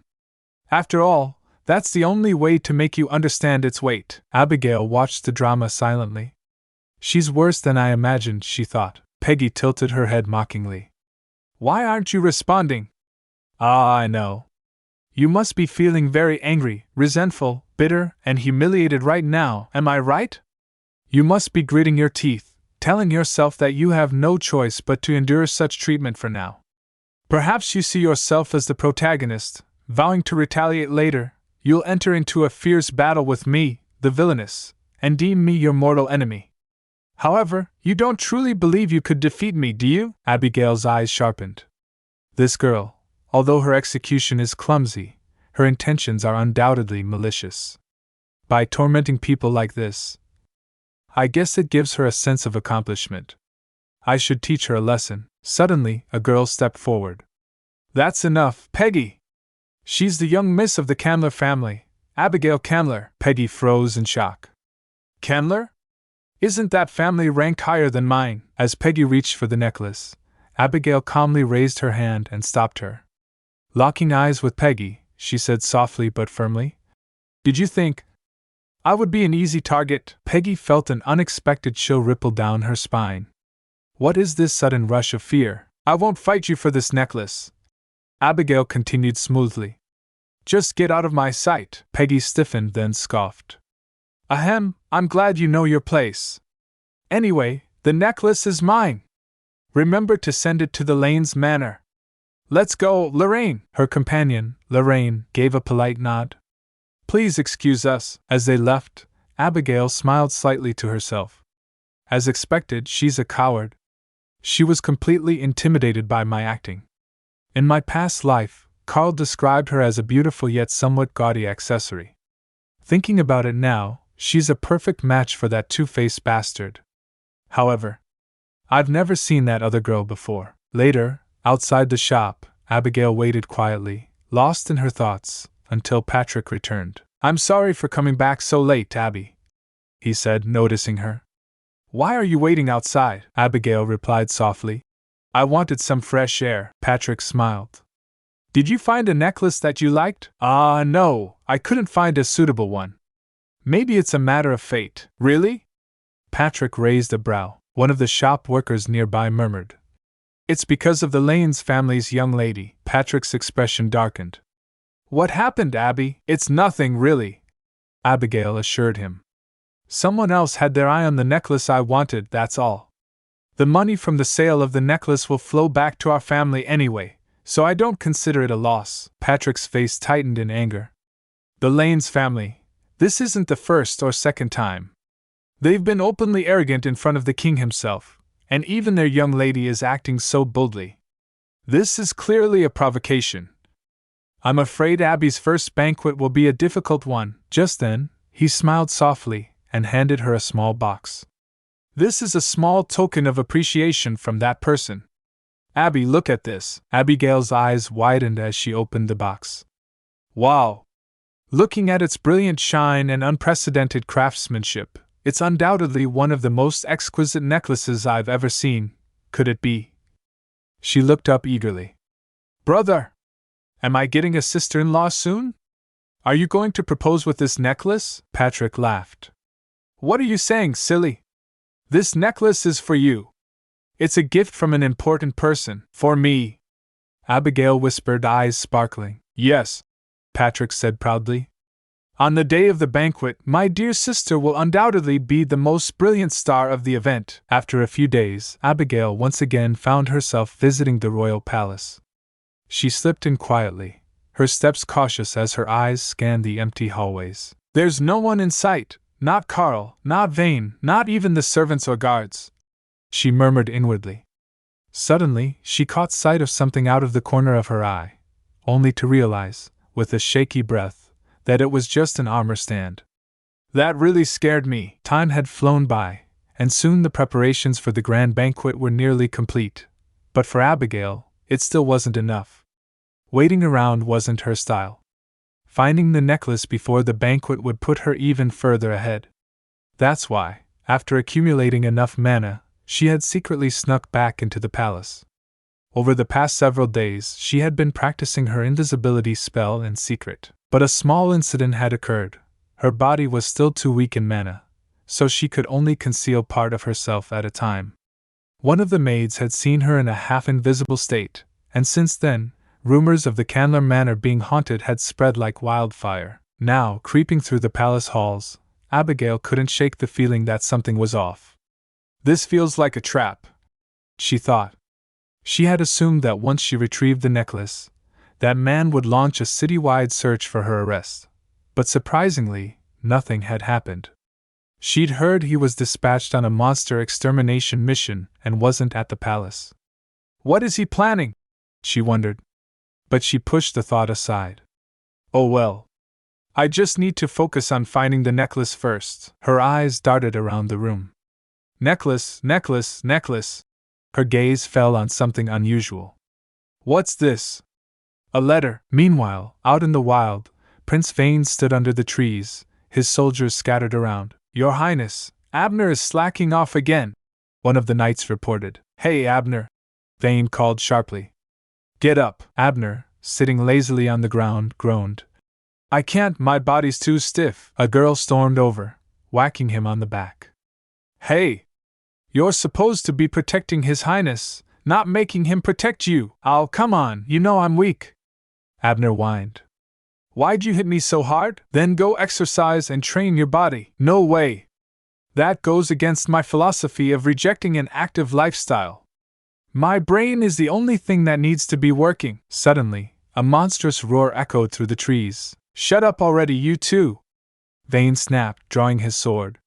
After all, that's the only way to make you understand its weight. Abigail watched the drama silently. She's worse than I imagined, she thought. Peggy tilted her head mockingly. Why aren't you responding? Ah, I know. You must be feeling very angry, resentful, bitter, and humiliated right now, am I right? You must be gritting your teeth, telling yourself that you have no choice but to endure such treatment for now. Perhaps you see yourself as the protagonist, vowing to retaliate later. You'll enter into a fierce battle with me, the villainess, and deem me your mortal enemy. However, you don't truly believe you could defeat me, do you? Abigail's eyes sharpened. This girl, although her execution is clumsy, her intentions are undoubtedly malicious. By tormenting people like this. I guess it gives her a sense of accomplishment. I should teach her a lesson. Suddenly, a girl stepped forward. That's enough, Peggy! She's the young miss of the Candler family, Abigail Candler. Peggy froze in shock. Candler? Isn't that family rank higher than mine? As Peggy reached for the necklace, Abigail calmly raised her hand and stopped her. Locking eyes with Peggy, she said softly but firmly, Did you think I would be an easy target? Peggy felt an unexpected chill ripple down her spine. What is this sudden rush of fear? I won't fight you for this necklace, Abigail continued smoothly. Just get out of my sight. Peggy stiffened, then scoffed. Ahem, I'm glad you know your place. Anyway, the necklace is mine. Remember to send it to the Lanes Manor. Let's go, Lorraine. Her companion, Lorraine, gave a polite nod. Please excuse us. As they left, Abigail smiled slightly to herself. As expected, she's a coward. She was completely intimidated by my acting. In my past life, Carl described her as a beautiful yet somewhat gaudy accessory. Thinking about it now, she's a perfect match for that two-faced bastard. However, I've never seen that other girl before. Later, outside the shop, Abigail waited quietly, lost in her thoughts, until Patrick returned. I'm sorry for coming back so late, Abby, he said, noticing her. Why are you waiting outside? Abigail replied softly. I wanted some fresh air. Patrick smiled. Did you find a necklace that you liked? No, I couldn't find a suitable one. Maybe it's a matter of fate. Really? Patrick raised a brow. One of the shop workers nearby murmured. It's because of the Lanes family's young lady. Patrick's expression darkened. What happened, Abby? It's nothing, really, Abigail assured him. Someone else had their eye on the necklace I wanted, that's all. The money from the sale of the necklace will flow back to our family anyway, so I don't consider it a loss. Patrick's face tightened in anger. The Lanes family. This isn't the first or second time. They've been openly arrogant in front of the king himself, and even their young lady is acting so boldly. This is clearly a provocation. I'm afraid Abby's first banquet will be a difficult one. Just then, he smiled softly and handed her a small box. This is a small token of appreciation from that person. Abby, look at this. Abigail's eyes widened as she opened the box. Wow! Looking at its brilliant shine and unprecedented craftsmanship, it's undoubtedly one of the most exquisite necklaces I've ever seen. Could it be? She looked up eagerly. Brother! Am I getting a sister-in-law soon? Are you going to propose with this necklace? Patrick laughed. What are you saying, silly? This necklace is for you. It's a gift from an important person. For me. Abigail whispered, eyes sparkling. Yes, Patrick said proudly. On the day of the banquet, my dear sister will undoubtedly be the most brilliant star of the event. After a few days, Abigail once again found herself visiting the royal palace. She slipped in quietly, her steps cautious as her eyes scanned the empty hallways. There's no one in sight, not Carl, not Vane, not even the servants or guards, she murmured inwardly. Suddenly, she caught sight of something out of the corner of her eye, only to realize, with a shaky breath, that it was just an armor stand. That really scared me. Time had flown by, and soon the preparations for the grand banquet were nearly complete. But for Abigail, it still wasn't enough. Waiting around wasn't her style. Finding the necklace before the banquet would put her even further ahead. That's why, after accumulating enough mana, she had secretly snuck back into the palace. Over the past several days, she had been practicing her invisibility spell in secret. But a small incident had occurred. Her body was still too weak in mana, so she could only conceal part of herself at a time. One of the maids had seen her in a half-invisible state, and since then, rumors of the Candler Manor being haunted had spread like wildfire. Now, creeping through the palace halls, Abigail couldn't shake the feeling that something was off. This feels like a trap, she thought. She had assumed that once she retrieved the necklace, that man would launch a citywide search for her arrest. But surprisingly, nothing had happened. She'd heard he was dispatched on a monster extermination mission and wasn't at the palace. What is he planning? She wondered. But she pushed the thought aside. Oh well. I just need to focus on finding the necklace first. Her eyes darted around the room. Necklace, necklace, necklace. Her gaze fell on something unusual. What's this? A letter. Meanwhile, out in the wild, Prince Vane stood under the trees, his soldiers scattered around. Your Highness, Abner is slacking off again, one of the knights reported. Hey, Abner, Vane called sharply. Get up. Abner, sitting lazily on the ground, groaned. I can't, my body's too stiff. A girl stormed over, whacking him on the back. Hey! You're supposed to be protecting His Highness, not making him protect you. Oh, come on, you know I'm weak. Abner whined. Why'd you hit me so hard? Then go exercise and train your body. No way. That goes against my philosophy of rejecting an active lifestyle. My brain is the only thing that needs to be working. Suddenly, a monstrous roar echoed through the trees. Shut up already, you two! Vane snapped, drawing his sword.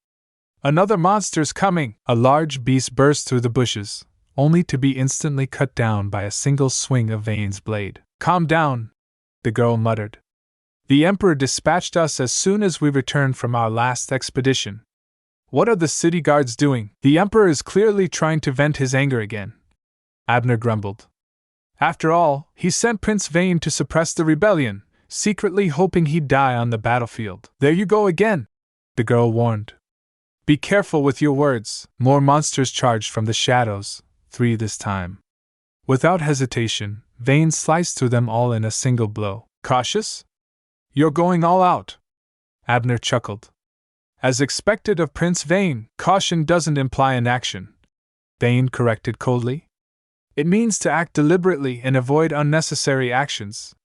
Another monster's coming! A large beast burst through the bushes, only to be instantly cut down by a single swing of Vane's blade. Calm down, the girl muttered. The Emperor dispatched us as soon as we returned from our last expedition. What are the city guards doing? The Emperor is clearly trying to vent his anger again, Abner grumbled. After all, he sent Prince Vane to suppress the rebellion, secretly hoping he'd die on the battlefield. There you go again, the girl warned. Be careful with your words. More monsters charged from the shadows, 3 this time. Without hesitation, Vane sliced through them all in a single blow. Cautious? You're going all out, Abner chuckled. As expected of Prince Vane, caution doesn't imply inaction, Vane corrected coldly. It means to act deliberately and avoid unnecessary actions.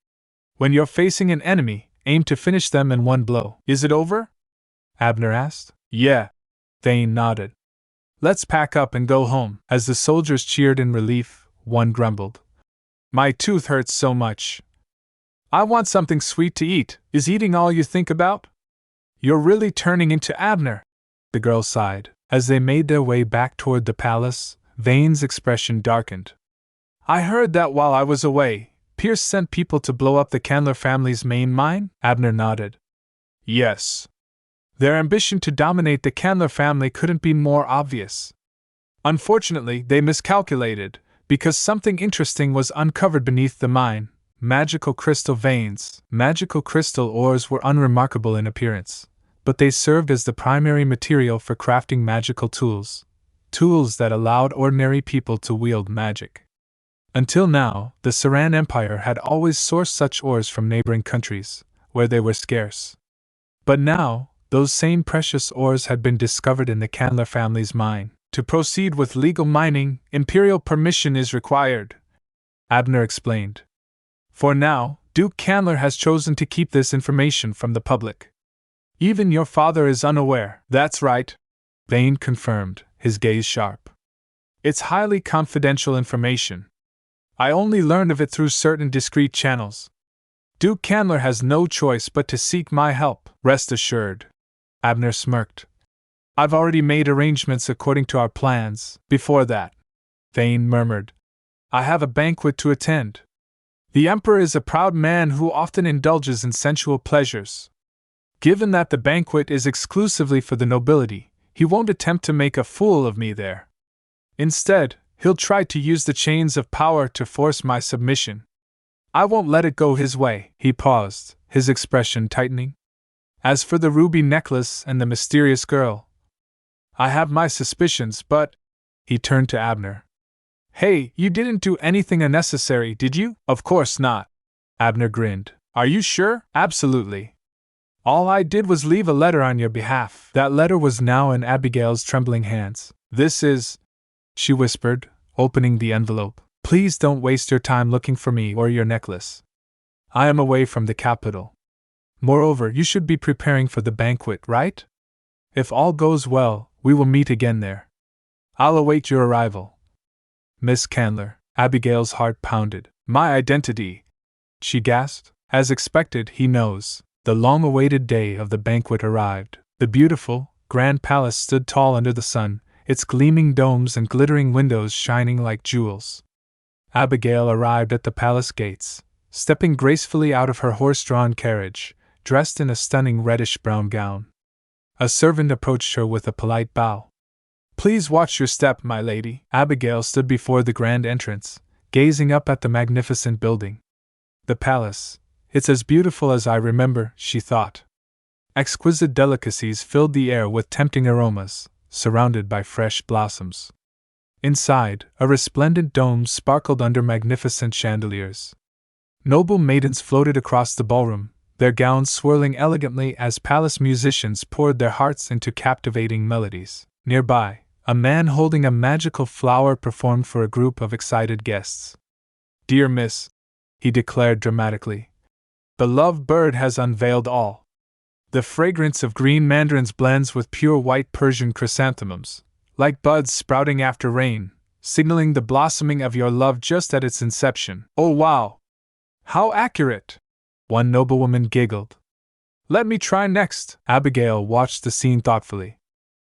When you're facing an enemy, aim to finish them in one blow. Is it over? Abner asked. Yeah, Vane nodded. Let's pack up and go home. As the soldiers cheered in relief, one grumbled. My tooth hurts so much. I want something sweet to eat. Is eating all you think about? You're really turning into Abner, the girl sighed. As they made their way back toward the palace, Vane's expression darkened. I heard that while I was away, Pierce sent people to blow up the Candler family's main mine? Abner nodded. Yes. Their ambition to dominate the Candler family couldn't be more obvious. Unfortunately, they miscalculated, because something interesting was uncovered beneath the mine. Magical crystal veins. Magical crystal ores were unremarkable in appearance, but they served as the primary material for crafting magical tools. Tools that allowed ordinary people to wield magic. Until now, the Saran Empire had always sourced such ores from neighboring countries, where they were scarce. But now, those same precious ores had been discovered in the Candler family's mine. To proceed with legal mining, imperial permission is required, Abner explained. For now, Duke Candler has chosen to keep this information from the public. Even your father is unaware. That's right, Vane confirmed, his gaze sharp. It's highly confidential information. I only learned of it through certain discreet channels. Duke Candler has no choice but to seek my help. Rest assured, Abner smirked. I've already made arrangements according to our plans. Before that, Vane murmured, I have a banquet to attend. The Emperor is a proud man who often indulges in sensual pleasures. Given that the banquet is exclusively for the nobility, he won't attempt to make a fool of me there. Instead, he'll try to use the chains of power to force my submission. I won't let it go his way. He paused, his expression tightening. As for the ruby necklace and the mysterious girl, I have my suspicions, but… He turned to Abner. Hey, you didn't do anything unnecessary, did you? Of course not. Abner grinned. Are you sure? Absolutely. All I did was leave a letter on your behalf. That letter was now in Abigail's trembling hands. This is… she whispered, opening the envelope. Please don't waste your time looking for me or your necklace. I am away from the capital. Moreover, you should be preparing for the banquet, right? If all goes well, we will meet again there. I'll await your arrival. Miss Candler. Abigail's heart pounded. My identity, she gasped. As expected, he knows. The long-awaited day of the banquet arrived. The beautiful, grand palace stood tall under the sun, its gleaming domes and glittering windows shining like jewels. Abigail arrived at the palace gates, stepping gracefully out of her horse-drawn carriage, dressed in a stunning reddish-brown gown. A servant approached her with a polite bow. "Please watch your step, my lady." Abigail stood before the grand entrance, gazing up at the magnificent building. The palace. It's as beautiful as I remember, she thought. Exquisite delicacies filled the air with tempting aromas, surrounded by fresh blossoms. Inside, a resplendent dome sparkled under magnificent chandeliers. Noble maidens floated across the ballroom, their gowns swirling elegantly as palace musicians poured their hearts into captivating melodies. Nearby, a man holding a magical flower performed for a group of excited guests. "Dear Miss," he declared dramatically, "the love bird has unveiled all. The fragrance of green mandarins blends with pure white Persian chrysanthemums, like buds sprouting after rain, signaling the blossoming of your love just at its inception." "Oh wow! How accurate!" one noblewoman giggled. "Let me try next." Abigail watched the scene thoughtfully.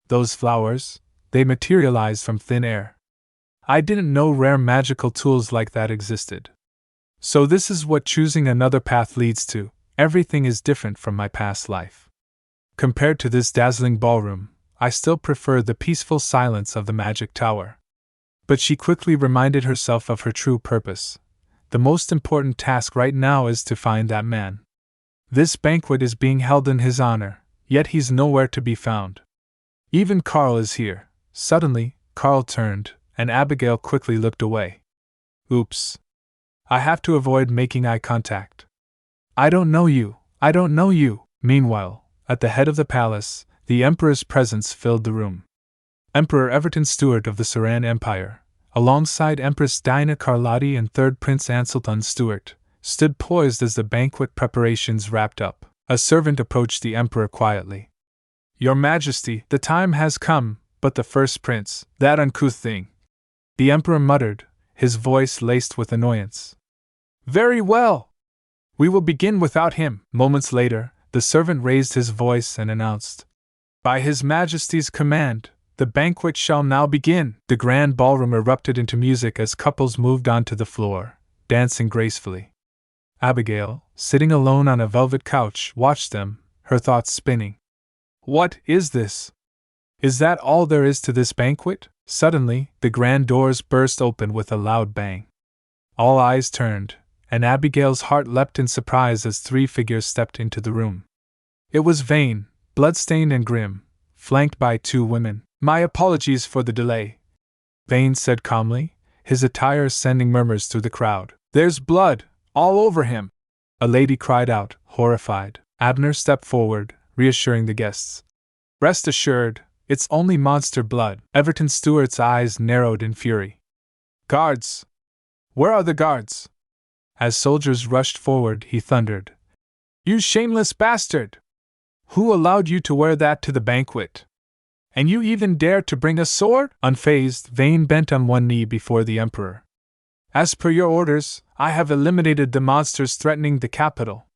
"Those flowers, they materialized from thin air. I didn't know rare magical tools like that existed. So this is what choosing another path leads to. Everything is different from my past life. Compared to this dazzling ballroom, I still prefer the peaceful silence of the magic tower." But she quickly reminded herself of her true purpose. The most important task right now is to find that man. This banquet is being held in his honor, yet he's nowhere to be found. Even Carl is here. Suddenly, Carl turned, and Abigail quickly looked away. Oops. I have to avoid making eye contact. "I don't know you, I don't know you." Meanwhile, at the head of the palace, the Emperor's presence filled the room. Emperor Everton Stuart of the Saran Empire, alongside Empress Dinah Carlotti and Third Prince Anselton Stuart, stood poised as the banquet preparations wrapped up. A servant approached the Emperor quietly. "Your Majesty, the time has come, but the first prince, that uncouth thing," the Emperor muttered, his voice laced with annoyance. "Very well! We will begin without him." Moments later, the servant raised his voice and announced, "By His Majesty's command, the banquet shall now begin." The grand ballroom erupted into music as couples moved onto the floor, dancing gracefully. Abigail, sitting alone on a velvet couch, watched them, her thoughts spinning. What is this? Is that all there is to this banquet? Suddenly, the grand doors burst open with a loud bang. All eyes turned, and Abigail's heart leapt in surprise as three figures stepped into the room. It was Vane, bloodstained and grim, flanked by two women. "My apologies for the delay," Vane said calmly, his attire sending murmurs through the crowd. "There's blood all over him!" a lady cried out, horrified. Abner stepped forward, reassuring the guests. "Rest assured, it's only monster blood." Everton Stuart's eyes narrowed in fury. "Guards! Where are the guards?" As soldiers rushed forward, he thundered. "You shameless bastard! Who allowed you to wear that to the banquet? And you even dare to bring a sword?" Unfazed, Vane bent on one knee before the Emperor. "As per your orders, I have eliminated the monsters threatening the capital.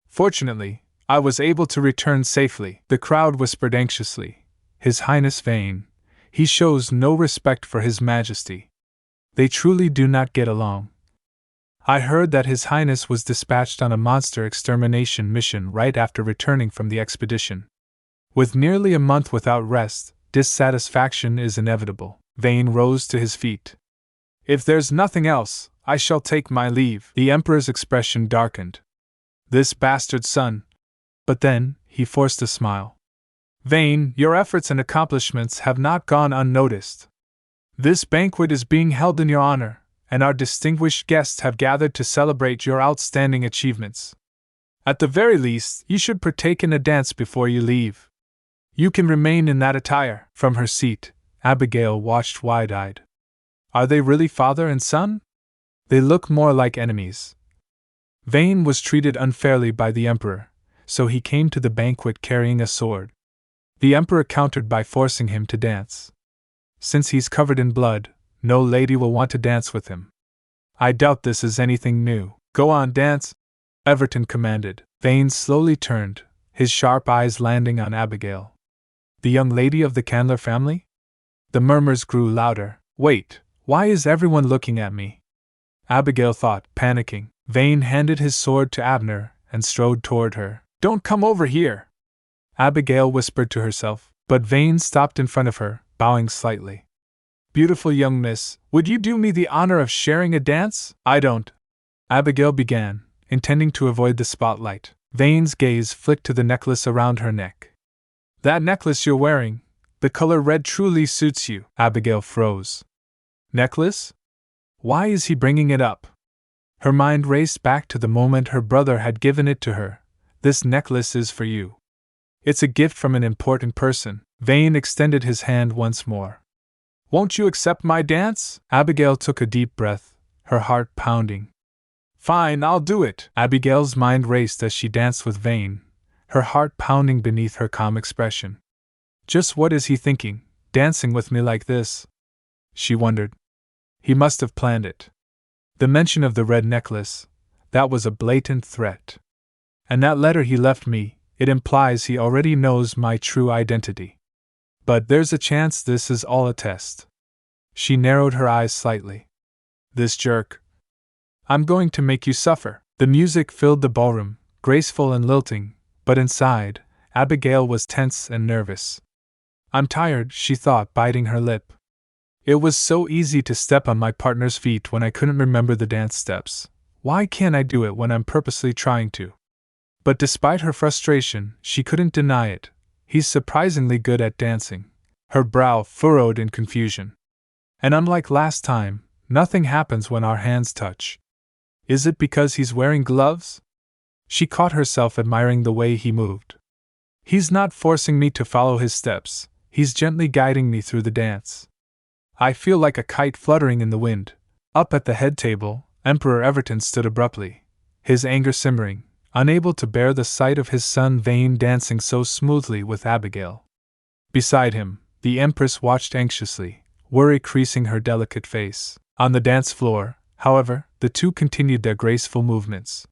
Fortunately, I was able to return safely." The crowd whispered anxiously, "His Highness Vane, he shows no respect for His Majesty. They truly do not get along. I heard that His Highness was dispatched on a monster extermination mission right after returning from the expedition. With nearly a month without rest, dissatisfaction is inevitable." Vane rose to his feet. "If there's nothing else, I shall take my leave." The Emperor's expression darkened. "This bastard son." But then, he forced a smile. "Vane, your efforts and accomplishments have not gone unnoticed. This banquet is being held in your honor, and our distinguished guests have gathered to celebrate your outstanding achievements. At the very least, you should partake in a dance before you leave. You can remain in that attire." From her seat, Abigail watched wide-eyed. "Are they really father and son? They look more like enemies." Vane was treated unfairly by the Emperor, so he came to the banquet carrying a sword. The Emperor countered by forcing him to dance. "Since he's covered in blood, no lady will want to dance with him. I doubt this is anything new. Go on, dance," Everton commanded. Vane slowly turned, his sharp eyes landing on Abigail. "The young lady of the Candler family?" The murmurs grew louder. "Wait, why is everyone looking at me?" Abigail thought, panicking. Vane handed his sword to Abner and strode toward her. Don't come over here, Abigail whispered to herself, but Vane stopped in front of her, bowing slightly. Beautiful young miss, would you do me the honor of sharing a dance? I don't. Abigail began, intending to avoid the spotlight. Vane's gaze flicked to the necklace around her neck. That necklace you're wearing, the color red truly suits you. Abigail froze. Necklace? Why is he bringing it up? Her mind raced back to the moment her brother had given it to her. This necklace is for you. It's a gift from an important person. Vane extended his hand once more. Won't you accept my dance? Abigail took a deep breath, her heart pounding. Fine, I'll do it. Abigail's mind raced as she danced with Vane, her heart pounding beneath her calm expression. Just what is he thinking, dancing with me like this? She wondered. He must have planned it. The mention of the red necklace, that was a blatant threat. And that letter he left me, it implies he already knows my true identity. But there's a chance this is all a test. She narrowed her eyes slightly. This jerk. I'm going to make you suffer. The music filled the ballroom, graceful and lilting, but inside, Abigail was tense and nervous. I'm tired, she thought, biting her lip. It was so easy to step on my partner's feet when I couldn't remember the dance steps. Why can't I do it when I'm purposely trying to? But despite her frustration, she couldn't deny it. He's surprisingly good at dancing. Her brow furrowed in confusion. And unlike last time, nothing happens when our hands touch. Is it because he's wearing gloves? She caught herself admiring the way he moved. He's not forcing me to follow his steps, he's gently guiding me through the dance. I feel like a kite fluttering in the wind. Up at the head table, Emperor Everton stood abruptly, his anger simmering, unable to bear the sight of his son Vane dancing so smoothly with Abigail. Beside him, the Empress watched anxiously, worry creasing her delicate face. On the dance floor, however, the two continued their graceful movements.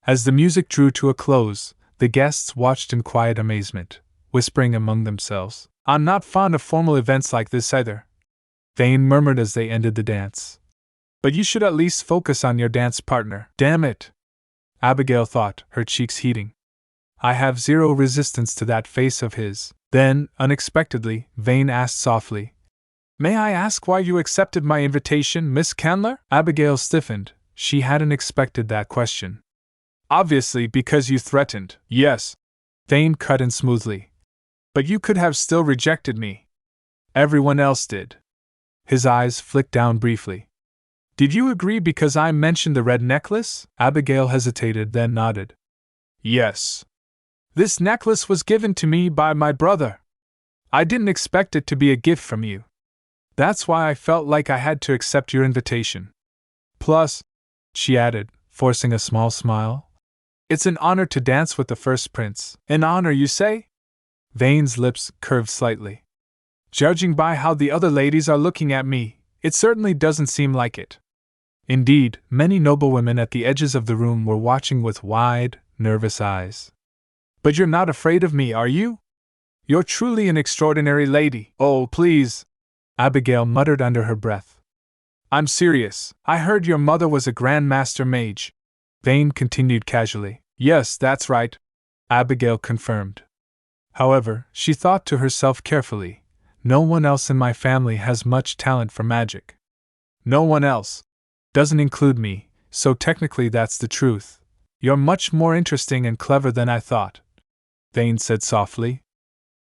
As the music drew to a close, the guests watched in quiet amazement, whispering among themselves, I'm not fond of formal events like this either, Vane murmured as they ended the dance. But you should at least focus on your dance partner. Damn it! Abigail thought, her cheeks heating. I have zero resistance to that face of his. Then, unexpectedly, Vane asked softly, May I ask why you accepted my invitation, Miss Candler? Abigail stiffened. She hadn't expected that question. Obviously because you threatened. Yes. Vane cut in smoothly. But you could have still rejected me. Everyone else did. His eyes flicked down briefly. Did you agree because I mentioned the red necklace? Abigail hesitated, then nodded. Yes. This necklace was given to me by my brother. I didn't expect it to be a gift from you. That's why I felt like I had to accept your invitation. Plus, she added, forcing a small smile, it's an honor to dance with the first prince. An honor, you say? Vane's lips curved slightly. Judging by how the other ladies are looking at me, it certainly doesn't seem like it. Indeed, many noblewomen at the edges of the room were watching with wide, nervous eyes. But you're not afraid of me, are you? You're truly an extraordinary lady. Oh, please, Abigail muttered under her breath. I'm serious. I heard your mother was a Grand Master Mage. Vane continued casually. Yes, that's right, Abigail confirmed. However, she thought to herself carefully, no one else in my family has much talent for magic. No one else. Doesn't include me, so technically that's the truth. You're much more interesting and clever than I thought, Vane said softly.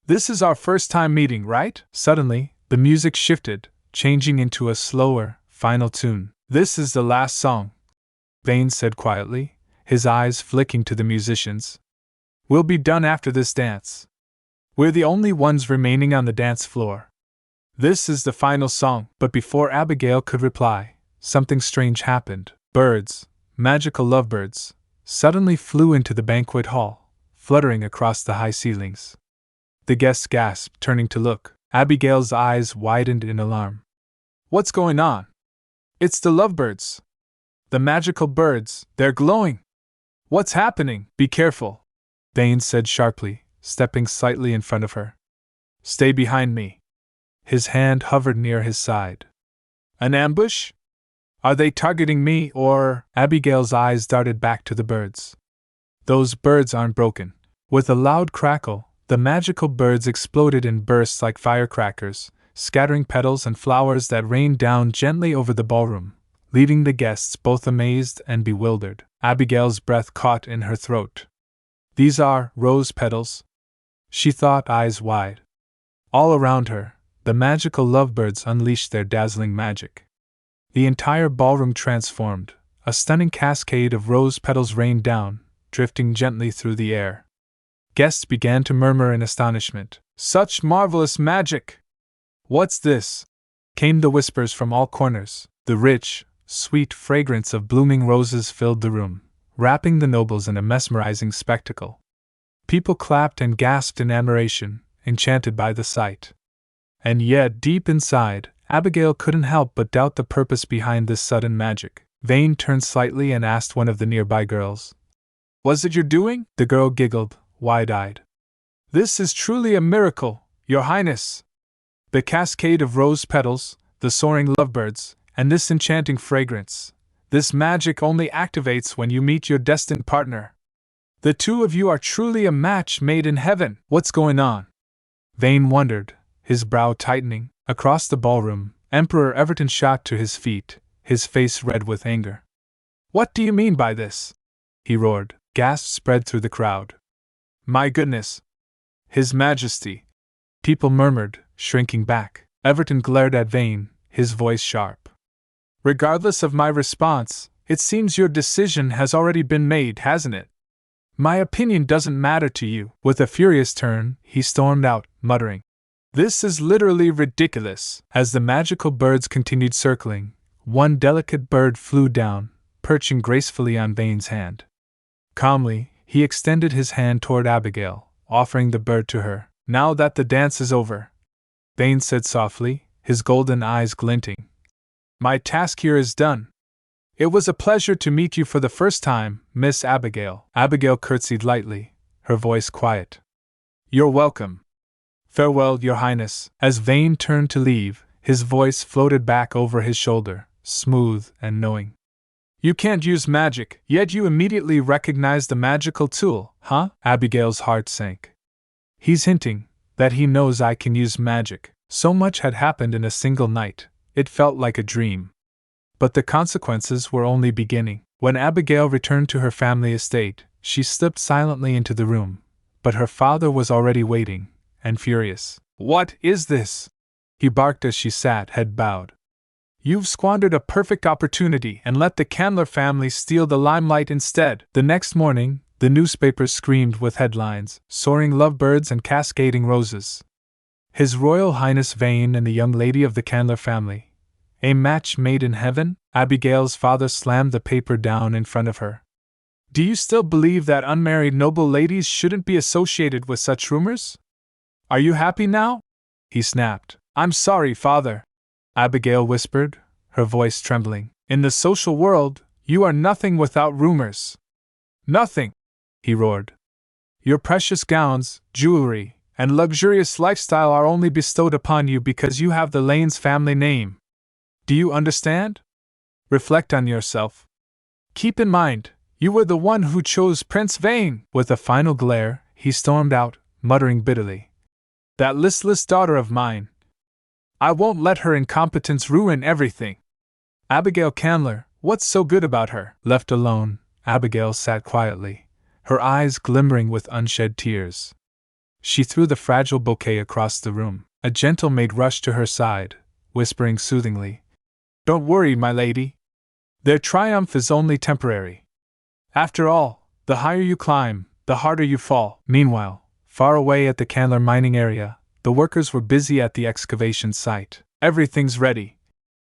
This is our first time meeting, right? Suddenly, the music shifted, changing into a slower, final tune. This is the last song, Vane said quietly, his eyes flicking to the musicians. We'll be done after this dance. We're the only ones remaining on the dance floor. This is the final song. But before Abigail could reply, something strange happened. Birds, magical lovebirds, suddenly flew into the banquet hall, fluttering across the high ceilings. The guests gasped, turning to look. Abigail's eyes widened in alarm. What's going on? It's the lovebirds. The magical birds, they're glowing. What's happening? Be careful, Vane said sharply, stepping slightly in front of her. Stay behind me. His hand hovered near his side. An ambush? Are they targeting me or? Abigail's eyes darted back to the birds. Those birds aren't broken. With a loud crackle, the magical birds exploded in bursts like firecrackers, scattering petals and flowers that rained down gently over the ballroom, leaving the guests both amazed and bewildered. Abigail's breath caught in her throat. These are rose petals? She thought, eyes wide. All around her, the magical lovebirds unleashed their dazzling magic. The entire ballroom transformed. A stunning cascade of rose petals rained down, drifting gently through the air. Guests began to murmur in astonishment. Such marvelous magic! What's this? Came the whispers from all corners. The rich, sweet fragrance of blooming roses filled the room, wrapping the nobles in a mesmerizing spectacle. People clapped and gasped in admiration, enchanted by the sight. And yet, deep inside, Abigail couldn't help but doubt the purpose behind this sudden magic. Vane turned slightly and asked one of the nearby girls. Was it your doing? The girl giggled, wide-eyed. This is truly a miracle, Your Highness. The cascade of rose petals, the soaring lovebirds, and this enchanting fragrance. This magic only activates when you meet your destined partner. The two of you are truly a match made in heaven. What's going on? Vane wondered, his brow tightening. Across the ballroom, Emperor Everton shot to his feet, his face red with anger. What do you mean by this? He roared. Gasps spread through the crowd. My goodness! His Majesty! People murmured, shrinking back. Everton glared at Vane, his voice sharp. Regardless of my response, it seems your decision has already been made, hasn't it? My opinion doesn't matter to you. With a furious turn, he stormed out, muttering, This is literally ridiculous. As the magical birds continued circling, one delicate bird flew down, perching gracefully on Vane's hand. Calmly, he extended his hand toward Abigail, offering the bird to her. Now that the dance is over, Vane said softly, his golden eyes glinting. My task here is done. It was a pleasure to meet you for the first time, Miss Abigail. Abigail curtsied lightly, her voice quiet. You're welcome. Farewell, Your Highness. As Vane turned to leave, his voice floated back over his shoulder, smooth and knowing. You can't use magic, yet you immediately recognize the magical tool, huh? Abigail's heart sank. He's hinting that he knows I can use magic. So much had happened in a single night, it felt like a dream. But the consequences were only beginning. When Abigail returned to her family estate, she slipped silently into the room, but her father was already waiting, and furious. What is this? He barked as she sat, head bowed. You've squandered a perfect opportunity and let the Candler family steal the limelight instead. The next morning, the newspapers screamed with headlines, soaring lovebirds and cascading roses. His Royal Highness Vane and the young lady of the Candler family. A match made in heaven? Abigail's father slammed the paper down in front of her. Do you still believe that unmarried noble ladies shouldn't be associated with such rumors? Are you happy now? He snapped. I'm sorry, father, Abigail whispered, her voice trembling. In the social world, you are nothing without rumors. Nothing, he roared. Your precious gowns, jewelry, and luxurious lifestyle are only bestowed upon you because you have the Lane's family name. Do you understand? Reflect on yourself. Keep in mind, you were the one who chose Prince Vane. With a final glare, he stormed out, muttering bitterly. That listless daughter of mine. I won't let her incompetence ruin everything. Abigail Candler, what's so good about her? Left alone, Abigail sat quietly, her eyes glimmering with unshed tears. She threw the fragile bouquet across the room. A gentle maid rushed to her side, whispering soothingly, Don't worry, my lady. Their triumph is only temporary. After all, the higher you climb, the harder you fall. Meanwhile, far away at the Candler mining area, the workers were busy at the excavation site. Everything's ready,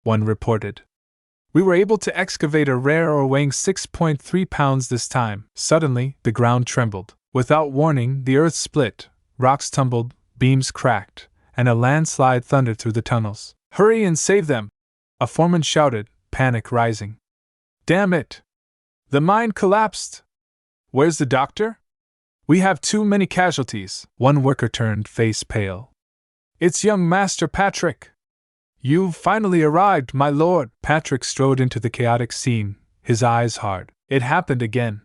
one reported. We were able to excavate a rare ore weighing 6.3 pounds this time. Suddenly, the ground trembled. Without warning, the earth split, rocks tumbled, beams cracked, and a landslide thundered through the tunnels. Hurry and save them! A foreman shouted, panic rising. Damn it! The mine collapsed! Where's the doctor? We have too many casualties. One worker turned face pale. It's young Master Patrick. You've finally arrived, my lord. Patrick strode into the chaotic scene, his eyes hard. It happened again.